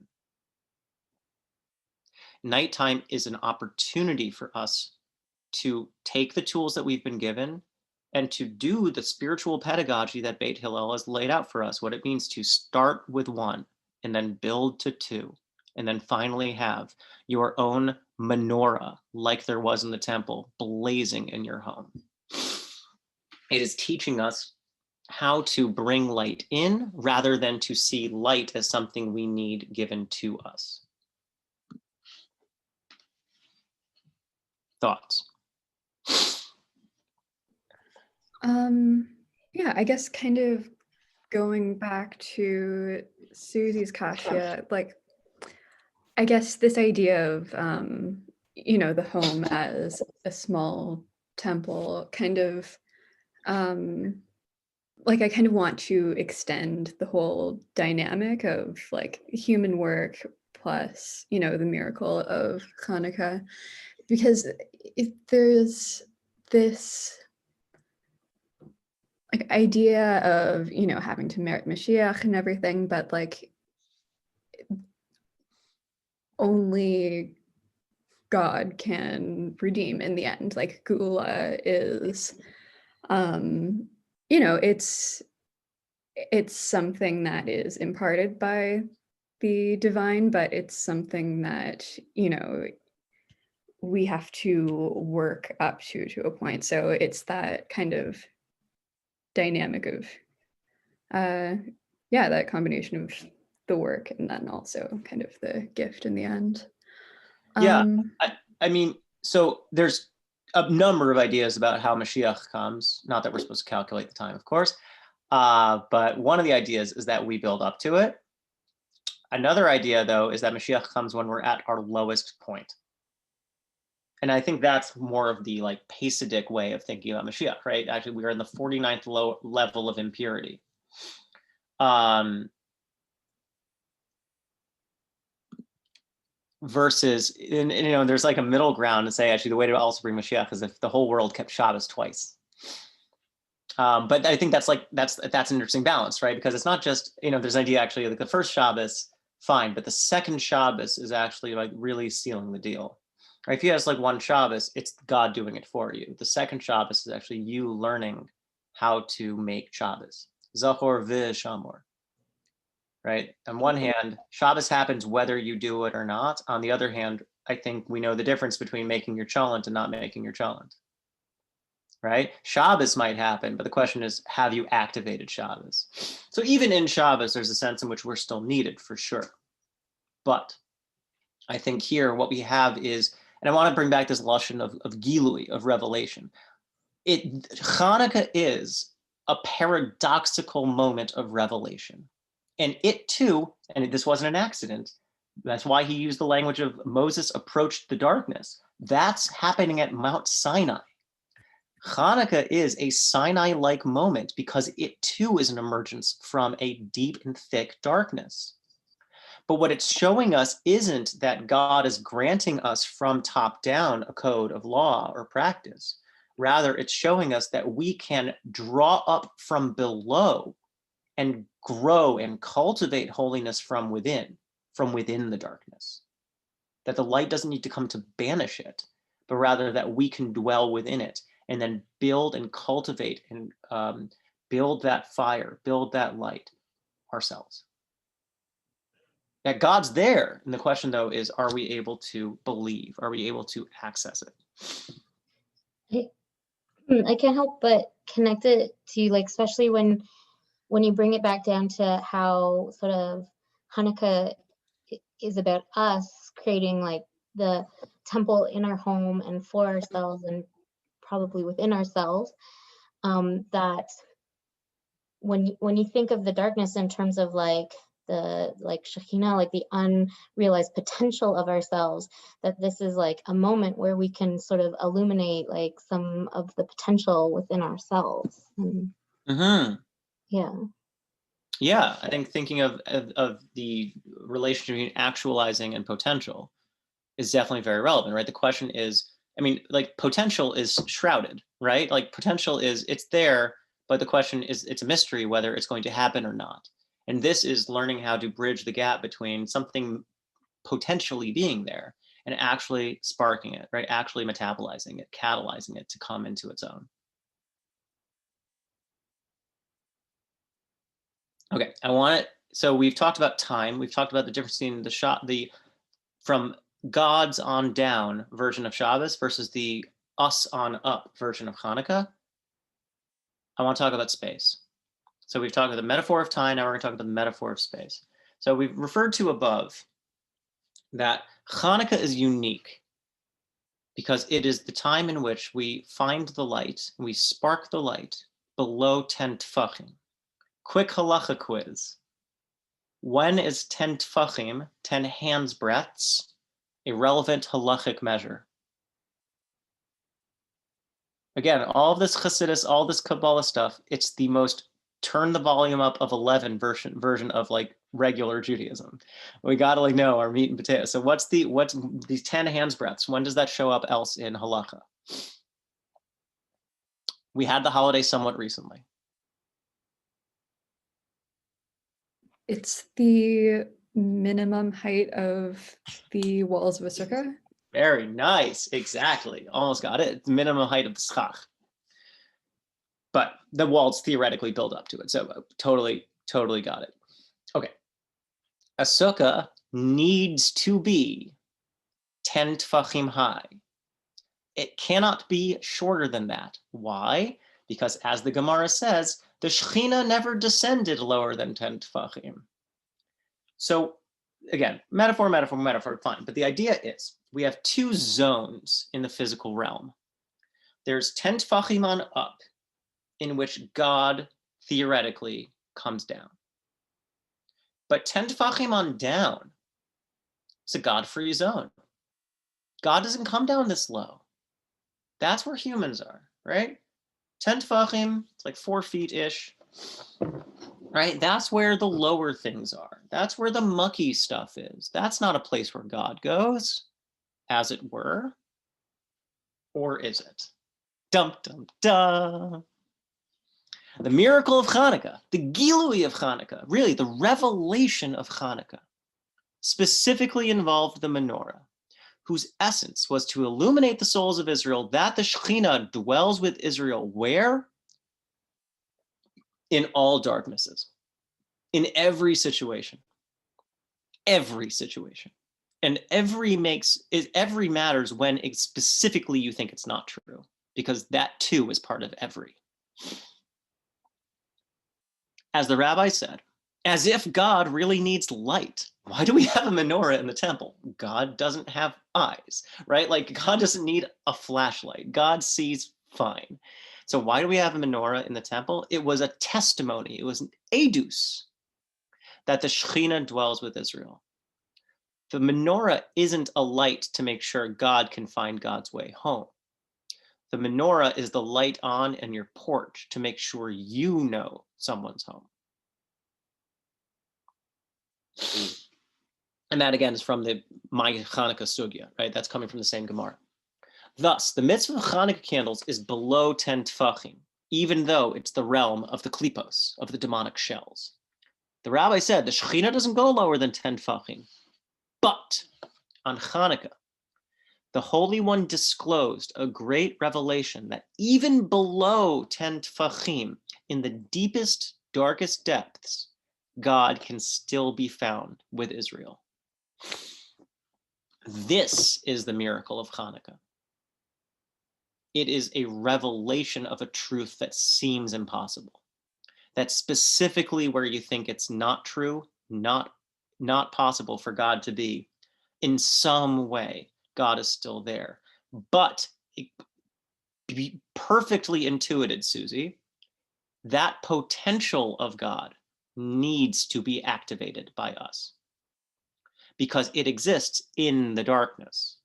Nighttime is an opportunity for us to take the tools that we've been given and to do the spiritual pedagogy that Beit Hillel has laid out for us, what it means to start with one and then build to two, and then finally have your own menorah, like there was in the temple, blazing in your home. It is teaching us how to bring light in rather than to see light as something we need given to us. Thoughts? Yeah, I guess kind of going back to Susie's kasha, like, I guess this idea of, the home as a small temple kind of, like, I kind of want to extend the whole dynamic of like human work plus, the miracle of Chanukah, because if there's this like idea of, having to merit Mashiach and everything, but like only God can redeem in the end. Like Gula is, it's something that is imparted by the divine, but it's something that, we have to work up to a point. So it's that kind of dynamic of, that combination of the work and then also kind of the gift in the end. Yeah, I mean, so there's a number of ideas about how Mashiach comes. Not that we're supposed to calculate the time, of course, but one of the ideas is that we build up to it. Another idea, though, is that Mashiach comes when we're at our lowest point. And I think that's more of the like Hasidic way of thinking about Mashiach, right? Actually, we are in the 49th level of impurity. Versus, there's like a middle ground to say, actually, the way to also bring Mashiach is if the whole world kept Shabbos twice. But I think that's an interesting balance, right? Because it's not just, there's an idea actually like the first Shabbos, fine, but the second Shabbos is actually like really sealing the deal. Right? If you have like one Shabbos, it's God doing it for you. The second Shabbos is actually you learning how to make Shabbos. Zachor v'shamor. Right? On one hand, Shabbos happens whether you do it or not. On the other hand, I think we know the difference between making your cholent and not making your cholent. Right? Shabbos might happen, but the question is, have you activated Shabbos? So even in Shabbos, there's a sense in which we're still needed for sure. But I think here what we have is, and I want to bring back this lashon of gilui, of revelation. Chanukah is a paradoxical moment of revelation. And it too, and this wasn't an accident, that's why he used the language of Moses approached the darkness. That's happening at Mount Sinai. Chanukah is a Sinai-like moment because it too is an emergence from a deep and thick darkness. But what it's showing us isn't that God is granting us from top down a code of law or practice. Rather, it's showing us that we can draw up from below and grow and cultivate holiness from within the darkness. That the light doesn't need to come to banish it, but rather that we can dwell within it and then build and cultivate and build that fire, build that light ourselves. That God's there. And the question, though, is, are we able to believe? Are we able to access it? I can't help but connect it to, like, especially when you bring it back down to how sort of Hanukkah is about us creating like the temple in our home and for ourselves and probably within ourselves. That when you think of the darkness in terms of like the Shekhinah, like the unrealized potential of ourselves, that this is like a moment where we can sort of illuminate like some of the potential within ourselves. Yeah, I think thinking of the relationship between actualizing and potential is definitely very relevant, right? The question is, I mean, like, potential is shrouded, right? Like, potential is, it's there, but the question is, it's a mystery whether it's going to happen or not. And this is learning how to bridge the gap between something potentially being there and actually sparking it, right? Actually metabolizing it, catalyzing it to come into its own. Okay, so we've talked about time. We've talked about the difference between the from God's on down version of Shabbos versus the us on up version of Hanukkah. I want to talk about space. So we've talked about the metaphor of time. Now we're going to talk about the metaphor of space. So we've referred to above that Hanukkah is unique because it is the time in which we find the light, we spark the light below 10 tfachim. Quick halacha quiz. When is 10 tfachim, 10 hands breadths, a relevant halachic measure? Again, all of this Chassidus, all this Kabbalah stuff, it's the most turn the volume up of 11 version of like regular Judaism. We got to like know our meat and potatoes. So what's these 10 hands breadths? When does that show up else in halacha? We had the holiday somewhat recently. It's the minimum height of the walls of a sukkah. Very nice. Exactly. Almost got it. It's minimum height of the schach. But the walls theoretically build up to it. So totally got it. Okay. A sukkah needs to be 10 tfachim high. It cannot be shorter than that. Why? Because as the Gemara says, the Shekhinah never descended lower than 10 tfachim. So again, metaphor, fine. But the idea is we have two zones in the physical realm. There's 10 tfachim on up, in which God theoretically comes down. But 10 tfachim on down, it's a God-free zone. God doesn't come down this low. That's where humans are, right? 10 tfachim, it's like 4 feet-ish, right? That's where the lower things are. That's where the mucky stuff is. That's not a place where God goes, as it were. Or is it? Dum, dum, dum. The miracle of Chanukah, the Gilui of Chanukah, really the revelation of Chanukah, specifically involved the menorah, whose essence was to illuminate the souls of Israel, that the Shekhinah dwells with Israel where? In all darknesses, in every situation. Every situation. And every matters when specifically you think it's not true, because that too is part of every. As the rabbi said, as if God really needs light. Why do we have a menorah in the temple? God doesn't have eyes, right? Like, God doesn't need a flashlight. God sees fine. So why do we have a menorah in the temple? It was a testimony. It was an edus that the Shekhinah dwells with Israel. The menorah isn't a light to make sure God can find God's way home. The menorah is the light on in your porch to make sure you know someone's home. And that again is from the My Chanukah Sugya, right? That's coming from the same Gemara. Thus, the mitzvah of Chanukah candles is below 10 tfachim, even though it's the realm of the klipos, of the demonic shells. The rabbi said the Shekhinah doesn't go lower than 10 tfachim, but on Chanukah, the Holy One disclosed a great revelation that even below 10 tefachim, in the deepest, darkest depths, God can still be found with Israel. This is the miracle of Chanukah. It is a revelation of a truth that seems impossible. That's specifically where you think it's not true, not possible for God to be. In some way, God is still there. But be perfectly intuited, Susie, that potential of God needs to be activated by us because it exists in the darkness.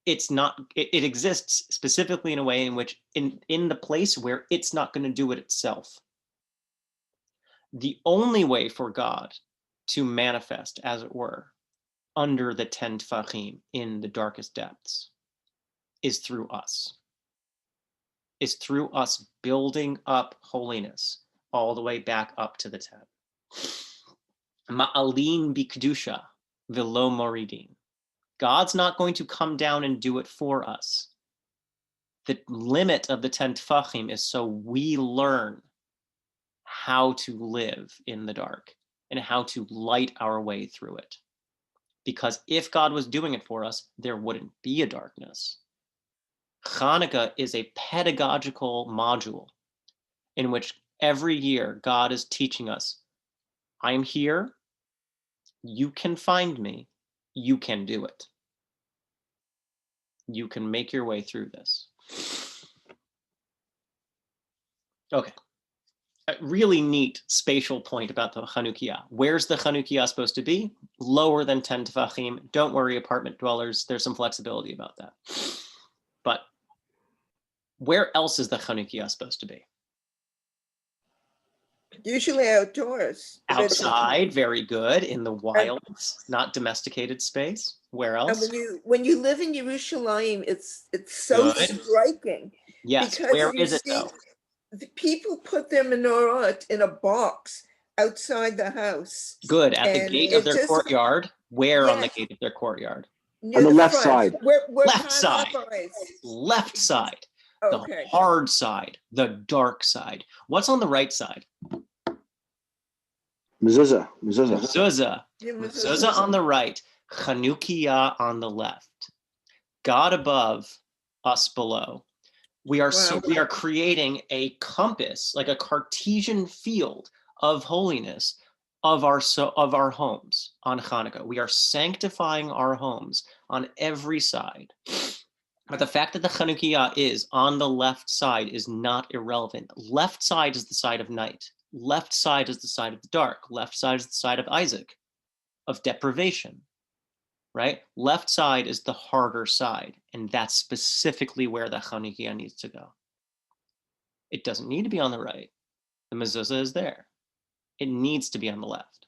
It exists specifically in a way in which in the place where it's not going to do it itself. The only way for God to manifest, as it were, under the 10 tefachim in the darkest depths is through us. Is through us building up holiness all the way back up to the 10. Ma'alin bikdusha velo moridin. God's not going to come down and do it for us. The limit of the 10 tefachim is so we learn how to live in the dark and how to light our way through it. Because if God was doing it for us, there wouldn't be a darkness. Chanukah is a pedagogical module in which every year God is teaching us, I'm here, you can find me, you can do it. You can make your way through this. Okay. A really neat spatial point about the Chanukah. Where's the Chanukah supposed to be? Lower than 10 tefachim. Don't worry, apartment dwellers. There's some flexibility about that. But where else is the Chanukah supposed to be? Usually outdoors. Outside, very good. In the wilds, not domesticated space. Where else? And when you live in Yerushalayim, it's so Good. striking. Yes. Because Where you is it see, though? the people put their menorah in a box outside the house. Good. At the And gate of it their courtyard. Where on the gate of their courtyard? Near On the left front, side. Where Left side. rabbis. Left side. Okay. The hard side. The dark side. What's on the right side? Mezuzah. Mezuzah. Yeah, Mezuzah on the right. Chanukah on the left. God above, us below. We are creating a compass, like a Cartesian field of holiness of our homes on Chanukah. We are sanctifying our homes on every side. But the fact that the Chanukah is on the left side is not irrelevant. Left side is the side of night. Left side is the side of the dark. Left side is the side of Isaac, of deprivation, right? Left side is the harder side, and that's specifically where the Chanukah needs to go. It doesn't need to be on the right. The mezuzah is there. It needs to be on the left.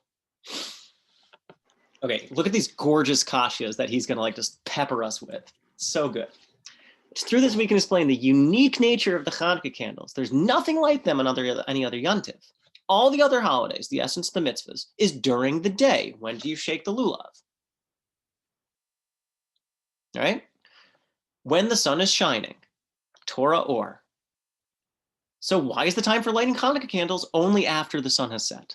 Okay, look at these gorgeous kashyas that he's gonna just pepper us with. So good. Through this, we can explain the unique nature of the Chanukah candles. There's nothing like them on any other yontif. All the other holidays, the essence of the mitzvahs, is during the day. When do you shake the lulav? All right? When the sun is shining, Torah or. So why is the time for lighting Chanukah candles only after the sun has set?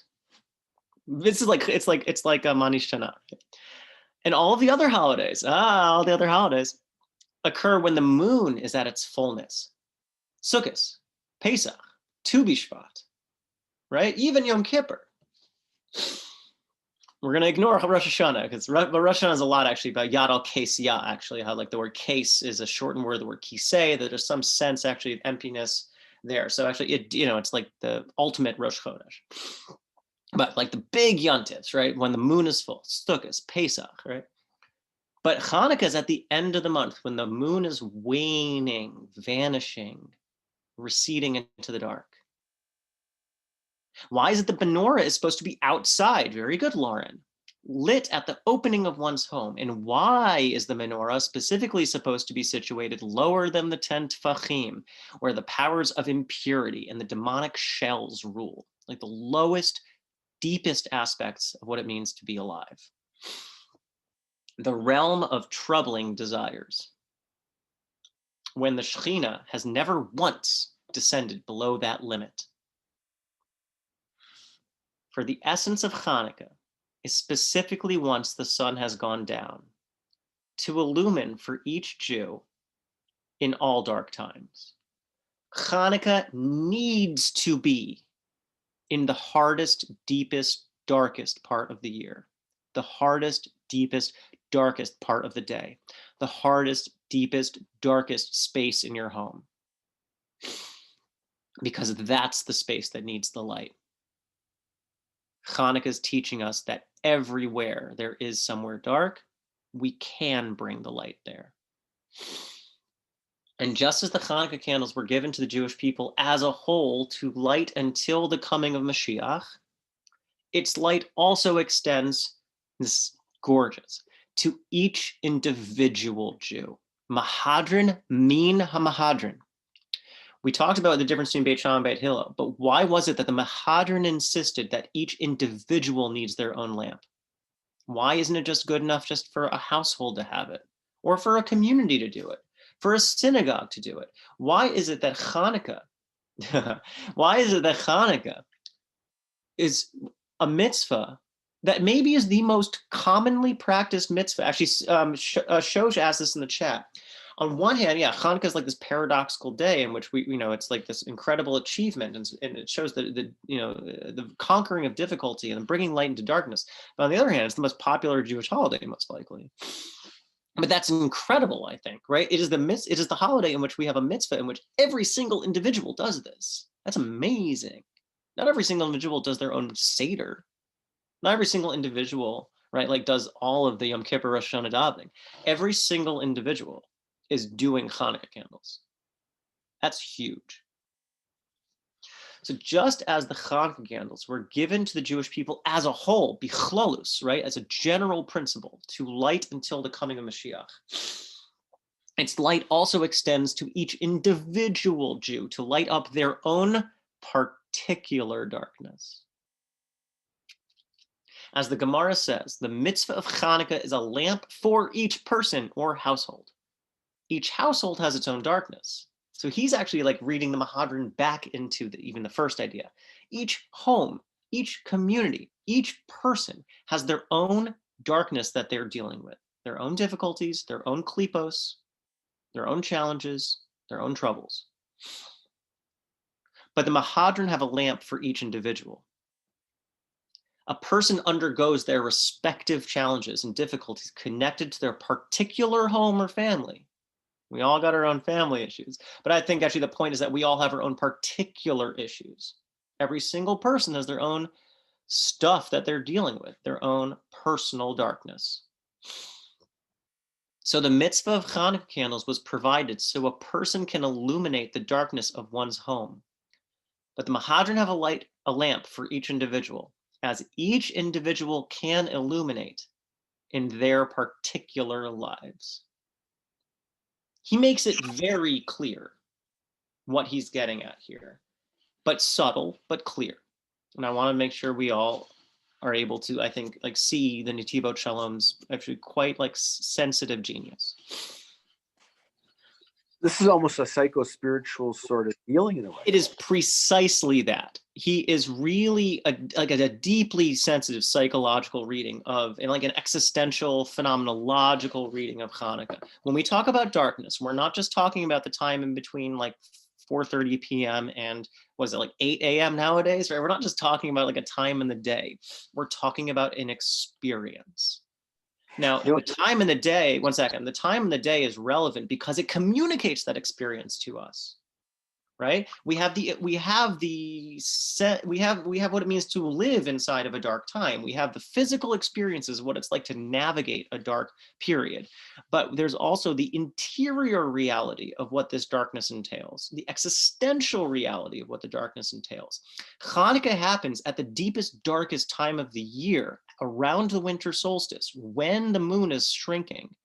This is like it's like a Manish Shana. And all the other holidays, occur when the moon is at its fullness. Sukkot, Pesach, Tu B'Shvat, right? Even Yom Kippur. We're going to ignore Rosh Hashanah because Rosh Hashanah is a lot actually about Yad al Kesiyah, actually, how like the word case is a shortened word, the word kisei, that there's some sense actually of emptiness there. So actually, it's like the ultimate Rosh Chodesh. But like the big yontifs, right? When the moon is full, Sukkot, Pesach, right? But Chanukah is at the end of the month when the moon is waning, vanishing, receding into the dark. Why is it the menorah is supposed to be outside? Very good, Lauren. Lit at the opening of one's home. And why is the menorah specifically supposed to be situated lower than the 10 tefachim, where the powers of impurity and the demonic shells rule? Like the lowest, deepest aspects of what it means to be alive. The realm of troubling desires. when the Shekhinah has never once descended below that limit. For the essence of Chanukah is specifically once the sun has gone down, to illumine for each Jew in all dark times. Chanukah needs to be in the hardest, deepest, darkest part of the year, the hardest, deepest, darkest part of the day, the hardest, deepest, darkest space in your home, because that's the space that needs the light. Chanukah is teaching us that everywhere there is somewhere dark, we can bring the light there. And just as the Chanukah candles were given to the Jewish people as a whole to light until the coming of Mashiach, its light also extends, this is gorgeous, to each individual Jew. Mahadran min hamahadran. We talked about the difference between Beit Shammai and Beit Hillel, but why was it that the Mahadran insisted that each individual needs their own lamp? Why isn't it just good enough just for a household to have it, or for a community to do it, for a synagogue to do it? Why is it that Chanukah, is a mitzvah that maybe is the most commonly practiced mitzvah? Actually, Shosh asked this in the chat. On one hand, yeah, Chanukah is like this paradoxical day in which we, it's like this incredible achievement, and it shows the conquering of difficulty and bringing light into darkness. But on the other hand, it's the most popular Jewish holiday, most likely. But that's incredible, I think, right? It is the holiday in which we have a mitzvah in which every single individual does this. That's amazing. Not every single individual does their own Seder. Not every single individual, right, like does all of the Yom Kippur Rosh Hashanah davening. Every single individual is doing Chanukah candles. That's huge. So just as the Chanukah candles were given to the Jewish people as a whole, bichlolus, right, as a general principle, to light until the coming of Mashiach, its light also extends to each individual Jew to light up their own particular darkness. As the Gemara says, the mitzvah of Chanukah is a lamp for each person or household. Each household has its own darkness. So he's actually like reading the Mahadran back into even the first idea. Each home, each community, each person has their own darkness that they're dealing with, their own difficulties, their own klipos, their own challenges, their own troubles. But the Mahadran have a lamp for each individual. A person undergoes their respective challenges and difficulties connected to their particular home or family. We all got our own family issues. But I think actually the point is that we all have our own particular issues. Every single person has their own stuff that they're dealing with, their own personal darkness. So the mitzvah of Chanukah candles was provided so a person can illuminate the darkness of one's home. But the Mahadran have a lamp for each individual, as each individual can illuminate in their particular lives. He makes it very clear what he's getting at here, but subtle, but clear. And I want to make sure we all are able to, I think, like see the Netivot Shalom's actually quite like sensitive genius. This is almost a psycho-spiritual sort of feeling in a way. It is precisely that. He is really a deeply sensitive psychological reading of, and like an existential, phenomenological reading of Chanukah. When we talk about darkness, we're not just talking about the time in between like 4:30 p.m. and was it like 8 a.m. nowadays, right? We're not just talking about like a time in the day. We're talking about an experience. Now, the time in the day, one second, the time in the day is relevant because it communicates that experience to us, right? We have what it means to live inside of a dark time. We have the physical experiences, what it's like to navigate a dark period. But there's also the interior reality of what this darkness entails, the existential reality of what the darkness entails. Chanukah happens at the deepest, darkest time of the year, around the winter solstice, when the moon is shrinking.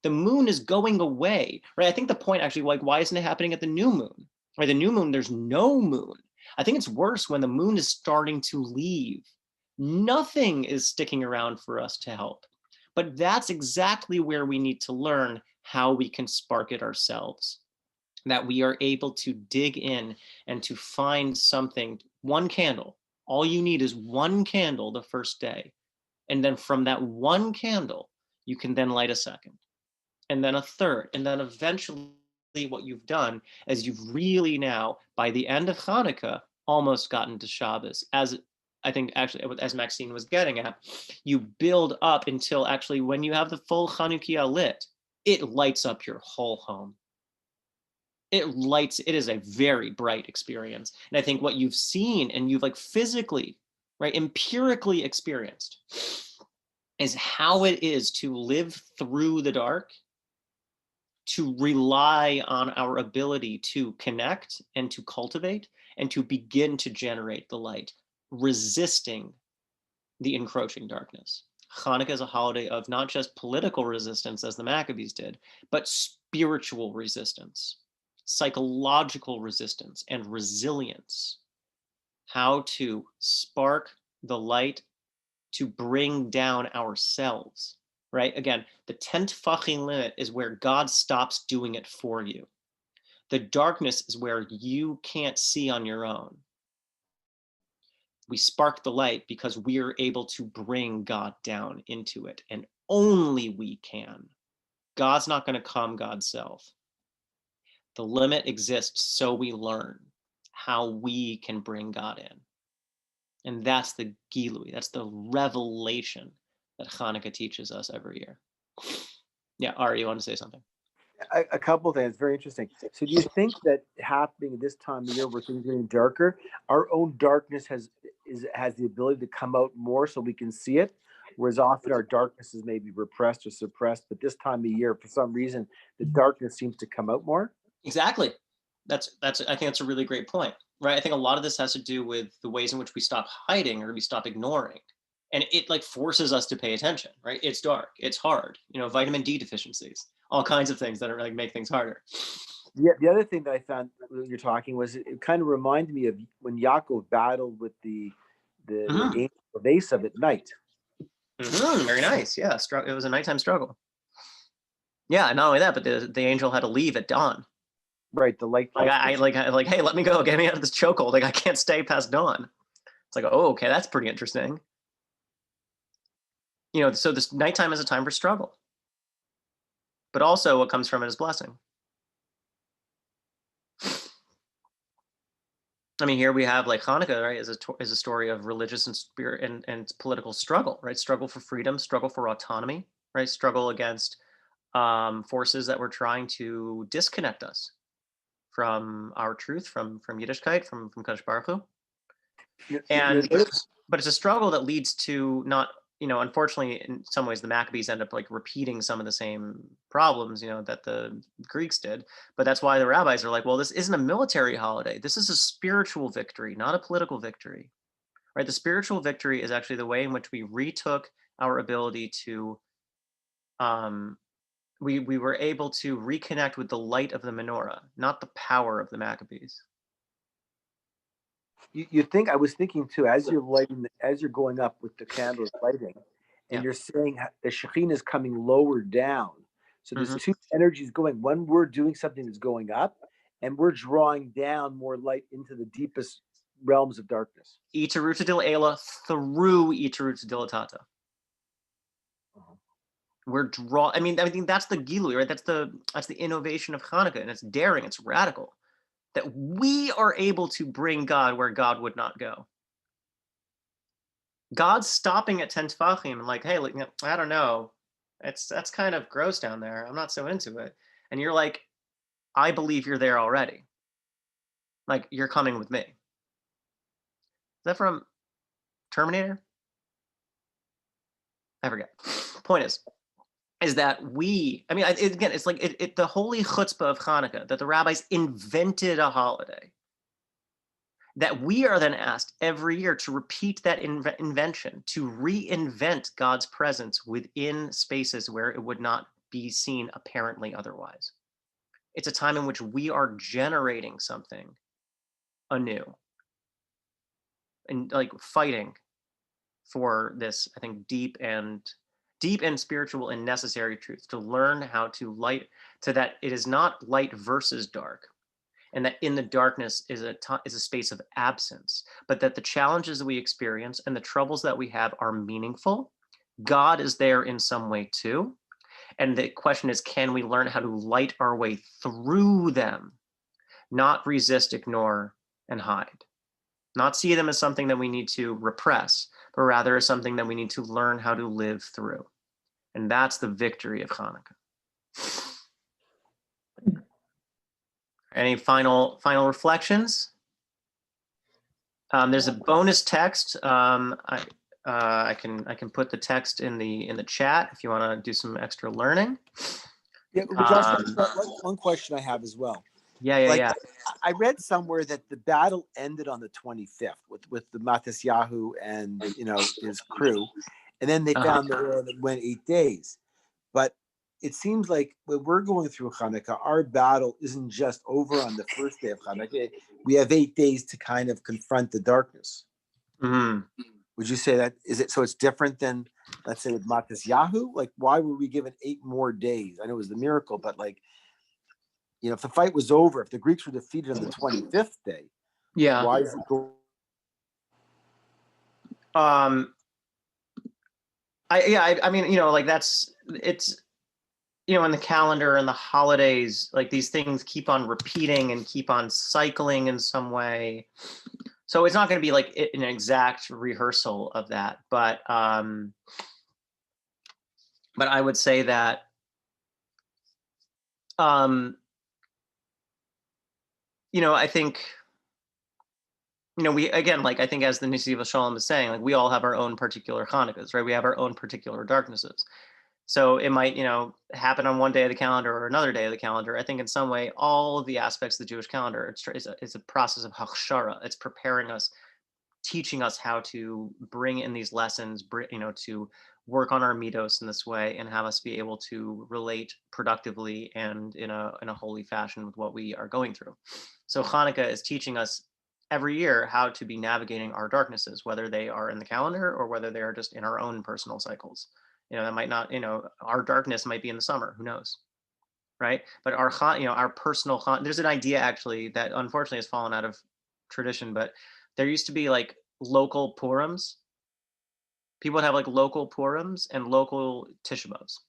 The moon is going away, right? I think the point actually, like, why isn't it happening at the new moon? Right, the new moon, there's no moon. I think it's worse when the moon is starting to leave. Nothing is sticking around for us to help. But that's exactly where we need to learn how we can spark it ourselves. that we are able to dig in and to find something, one candle. All you need is one candle the first day. And then from that one candle, you can then light a second, and then a third. And then eventually what you've done is you've really now, by the end of Hanukkah, almost gotten to Shabbos. As I think actually, as Maxine was getting at, you build up until actually when you have the full Chanukiah lit, it lights up your whole home. It is a very bright experience. And I think what you've seen and you've like physically, right, empirically experienced is how it is to live through the dark, to rely on our ability to connect and to cultivate and to begin to generate the light, resisting the encroaching darkness. Hanukkah is a holiday of not just political resistance, as the Maccabees did, but spiritual resistance, psychological resistance, and resilience. How to spark the light to bring down ourselves, right? Again, the 10 tefachim limit is where God stops doing it for you. The darkness is where you can't see on your own. We spark the light because we are able to bring God down into it, and only we can. God's not going to come God's self. The limit exists so we learn how we can bring God in. And that's the Gilui, that's the revelation that Hanukkah teaches us every year. Yeah, Ari, you want to say something? A couple of things, very interesting. So do you think that happening this time of year where things are getting darker, our own darkness has the ability to come out more so we can see it? Whereas often our darkness is maybe repressed or suppressed, but this time of year, for some reason, the darkness seems to come out more? Exactly. That's I think that's a really great point, right? I think a lot of this has to do with the ways in which we stop hiding or we stop ignoring. And it like forces us to pay attention, right? It's dark, it's hard, vitamin D deficiencies, all kinds of things that are like make things harder. The other thing that I found when you're talking was it kind of reminded me of when Yaakov battled with the angel of Esav at night. Very nice. Yeah, it was a nighttime struggle. Yeah, not only that, but the angel had to leave at dawn. Right, the light. Like I hey, let me go, get me out of this chokehold. Like I can't stay past dawn. It's like, oh, okay, that's pretty interesting. So this nighttime is a time for struggle, but also what comes from it is blessing. I mean, here we have like Hanukkah, right, is a story of religious and spirit and political struggle, right? Struggle for freedom, struggle for autonomy, right? Struggle against forces that were trying to disconnect us from our truth, from Yiddishkeit, from Kadosh Baruch Hu. But it's a struggle that leads to not, unfortunately, in some ways, the Maccabees end up like repeating some of the same problems, that the Greeks did. But that's why the rabbis are like, well, this isn't a military holiday. This is a spiritual victory, not a political victory, right? The spiritual victory is actually the way in which we retook our ability to, we were able to reconnect with the light of the menorah, not the power of the Maccabees. You think, I was thinking too, as you're lighting, as you're going up with the candles lighting, and you're saying the Shekhinah is coming lower down. So there's two energies going. One, we're doing something that's going up, and we're drawing down more light into the deepest realms of darkness. Itaruta dil Ela through Itaruta dilatata. We're I mean, that's the Gilui, right? That's the innovation of Hanukkah, and it's daring, it's radical. That we are able to bring God where God would not go. God's stopping at 10 tefachim and like, hey, like, I don't know, that's kind of gross down there. I'm not so into it. And you're like, I believe you're there already. Like, you're coming with me. Is that from Terminator? I forget. Point is that again, it's like the holy chutzpah of Hanukkah, that the rabbis invented a holiday, that we are then asked every year to repeat that invention, to reinvent God's presence within spaces where it would not be seen apparently otherwise. It's a time in which we are generating something anew and like fighting for this, I think, deep and spiritual and necessary truth, to learn how to light, to that it is not light versus dark, and that in the darkness is a space of absence, but that the challenges that we experience and the troubles that we have are meaningful. God is there in some way too. And the question is, can we learn how to light our way through them, not resist, ignore, and hide? Not see them as something that we need to repress, but rather as something that we need to learn how to live through. And that's the victory of Chanukah. Any final reflections? There's a bonus text. I can put the text in the chat if you want to do some extra learning. Yeah, Josh, one question I have as well. Yeah. I read somewhere that the battle ended on the 25th with the Matisyahu and his crew, and then they found that it went 8 days. But it seems like when we're going through Chanukah, our battle isn't just over on the first day of Chanukah. We have 8 days to kind of confront the darkness. Mm-hmm. Would you say that is it? So it's different than, let's say, with Matisyahu. Like, why were we given 8 more days? I know it was the miracle, but like, if the fight was over, if the Greeks were defeated on the 25th day, yeah, why is it going? I mean, like it's in the calendar and the holidays, like these things keep on repeating and keep on cycling in some way. So it's not going to be like an exact rehearsal of that, but I would say that I think we, again, like I think as the Nesiva Shalom is saying, like we all have our own particular Hanukkahs, right? We have our own particular darknesses. So it might, happen on one day of the calendar or another day of the calendar. I think in some way, all of the aspects of the Jewish calendar, it's a process of hachshara. It's preparing us, teaching us how to bring in these lessons, to work on our midos in this way and have us be able to relate productively and in a holy fashion with what we are going through. So Hanukkah is teaching us every year how to be navigating our darknesses, whether they are in the calendar or whether they are just in our own personal cycles. That might not, our darkness might be in the summer, who knows, right? But our personal, there's an idea actually that unfortunately has fallen out of tradition, but there used to be like local Purims. People would have like local Purims and local Tisha B'Avs.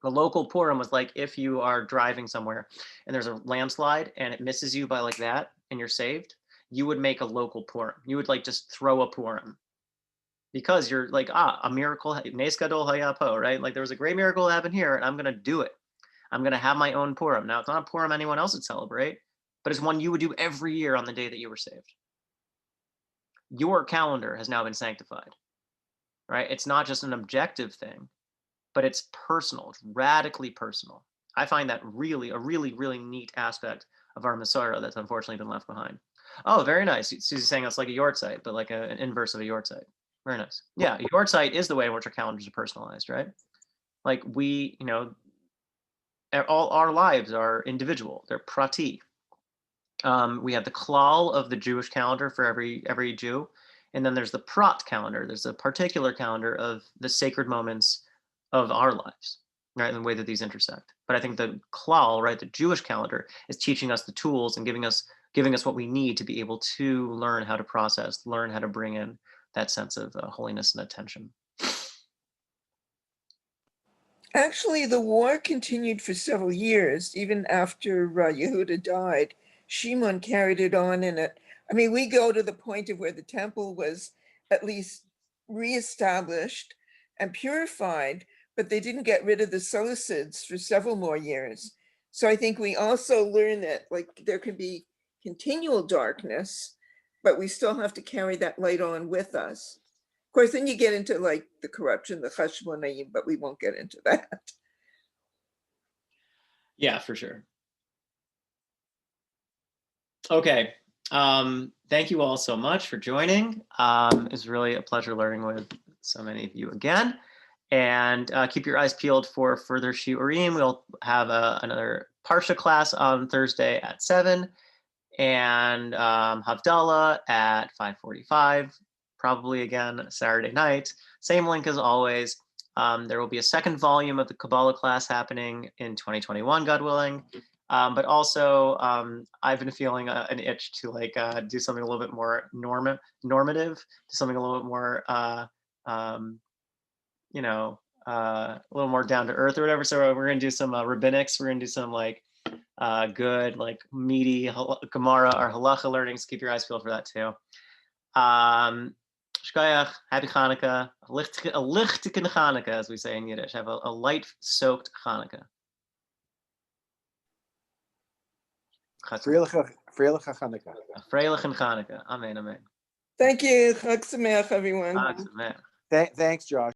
The local Purim was like if you are driving somewhere and there's a landslide and it misses you by like that and you're saved, you would make a local Purim. You would like just throw a Purim. Because you're like, a miracle, Nes Gadol Hayapo, right? Like there was a great miracle that happened here and I'm going to do it. I'm going to have my own Purim. Now, it's not a Purim anyone else would celebrate, but it's one you would do every year on the day that you were saved. Your calendar has now been sanctified, right? It's not just an objective thing, but it's personal. It's radically personal. I find that really a really, really neat aspect of our Masorah that's unfortunately been left behind. Oh, very nice. Susie's saying it's like a yortzeit, but like an inverse of a yortzeit. Very nice. Yeah, your site is the way in which our calendars are personalized, right? Like we, all our lives are individual. They're prati. We have the klal of the Jewish calendar for every Jew, and then there's the prat calendar. There's a particular calendar of the sacred moments of our lives, right? And the way that these intersect. But I think the klal, right, the Jewish calendar, is teaching us the tools and giving us what we need to be able to learn how to process, learn how to bring in that sense of holiness and attention. Actually, the war continued for several years, even after Yehuda died. Shimon carried it on we go to the point of where the temple was at least reestablished and purified, but they didn't get rid of the solicids for several more years. So I think we also learn that like there can be continual darkness, but we still have to carry that light on with us. Of course, then you get into like the corruption, the cheshbonayim, but we won't get into that. Yeah, for sure. Okay. Thank you all so much for joining. It was really a pleasure learning with so many of you again. And keep your eyes peeled for further shiurim. We'll have another Parsha class on Thursday at 7. And Havdalah at 5:45, probably again Saturday night. Same link as always. There will be a second volume of the Kabbalah class happening in 2021, God willing. But also, I've been feeling an itch to like do something a little bit more normative, to something a little bit more, you know, a little more down to earth or whatever. So we're gonna do some rabbinics. We're gonna do some like good, like meaty Gemara or halacha learnings. Keep your eyes peeled for that too. Shkoyach, happy Chanukah, a lichtikin Chanukah, as we say in Yiddish. Have a light-soaked Chanukah. Freilich Chanukah. A freilich and Chanukah. Amen, amen. Thank you. Chag Sameach, everyone. Chag Sameach. Thanks, Josh.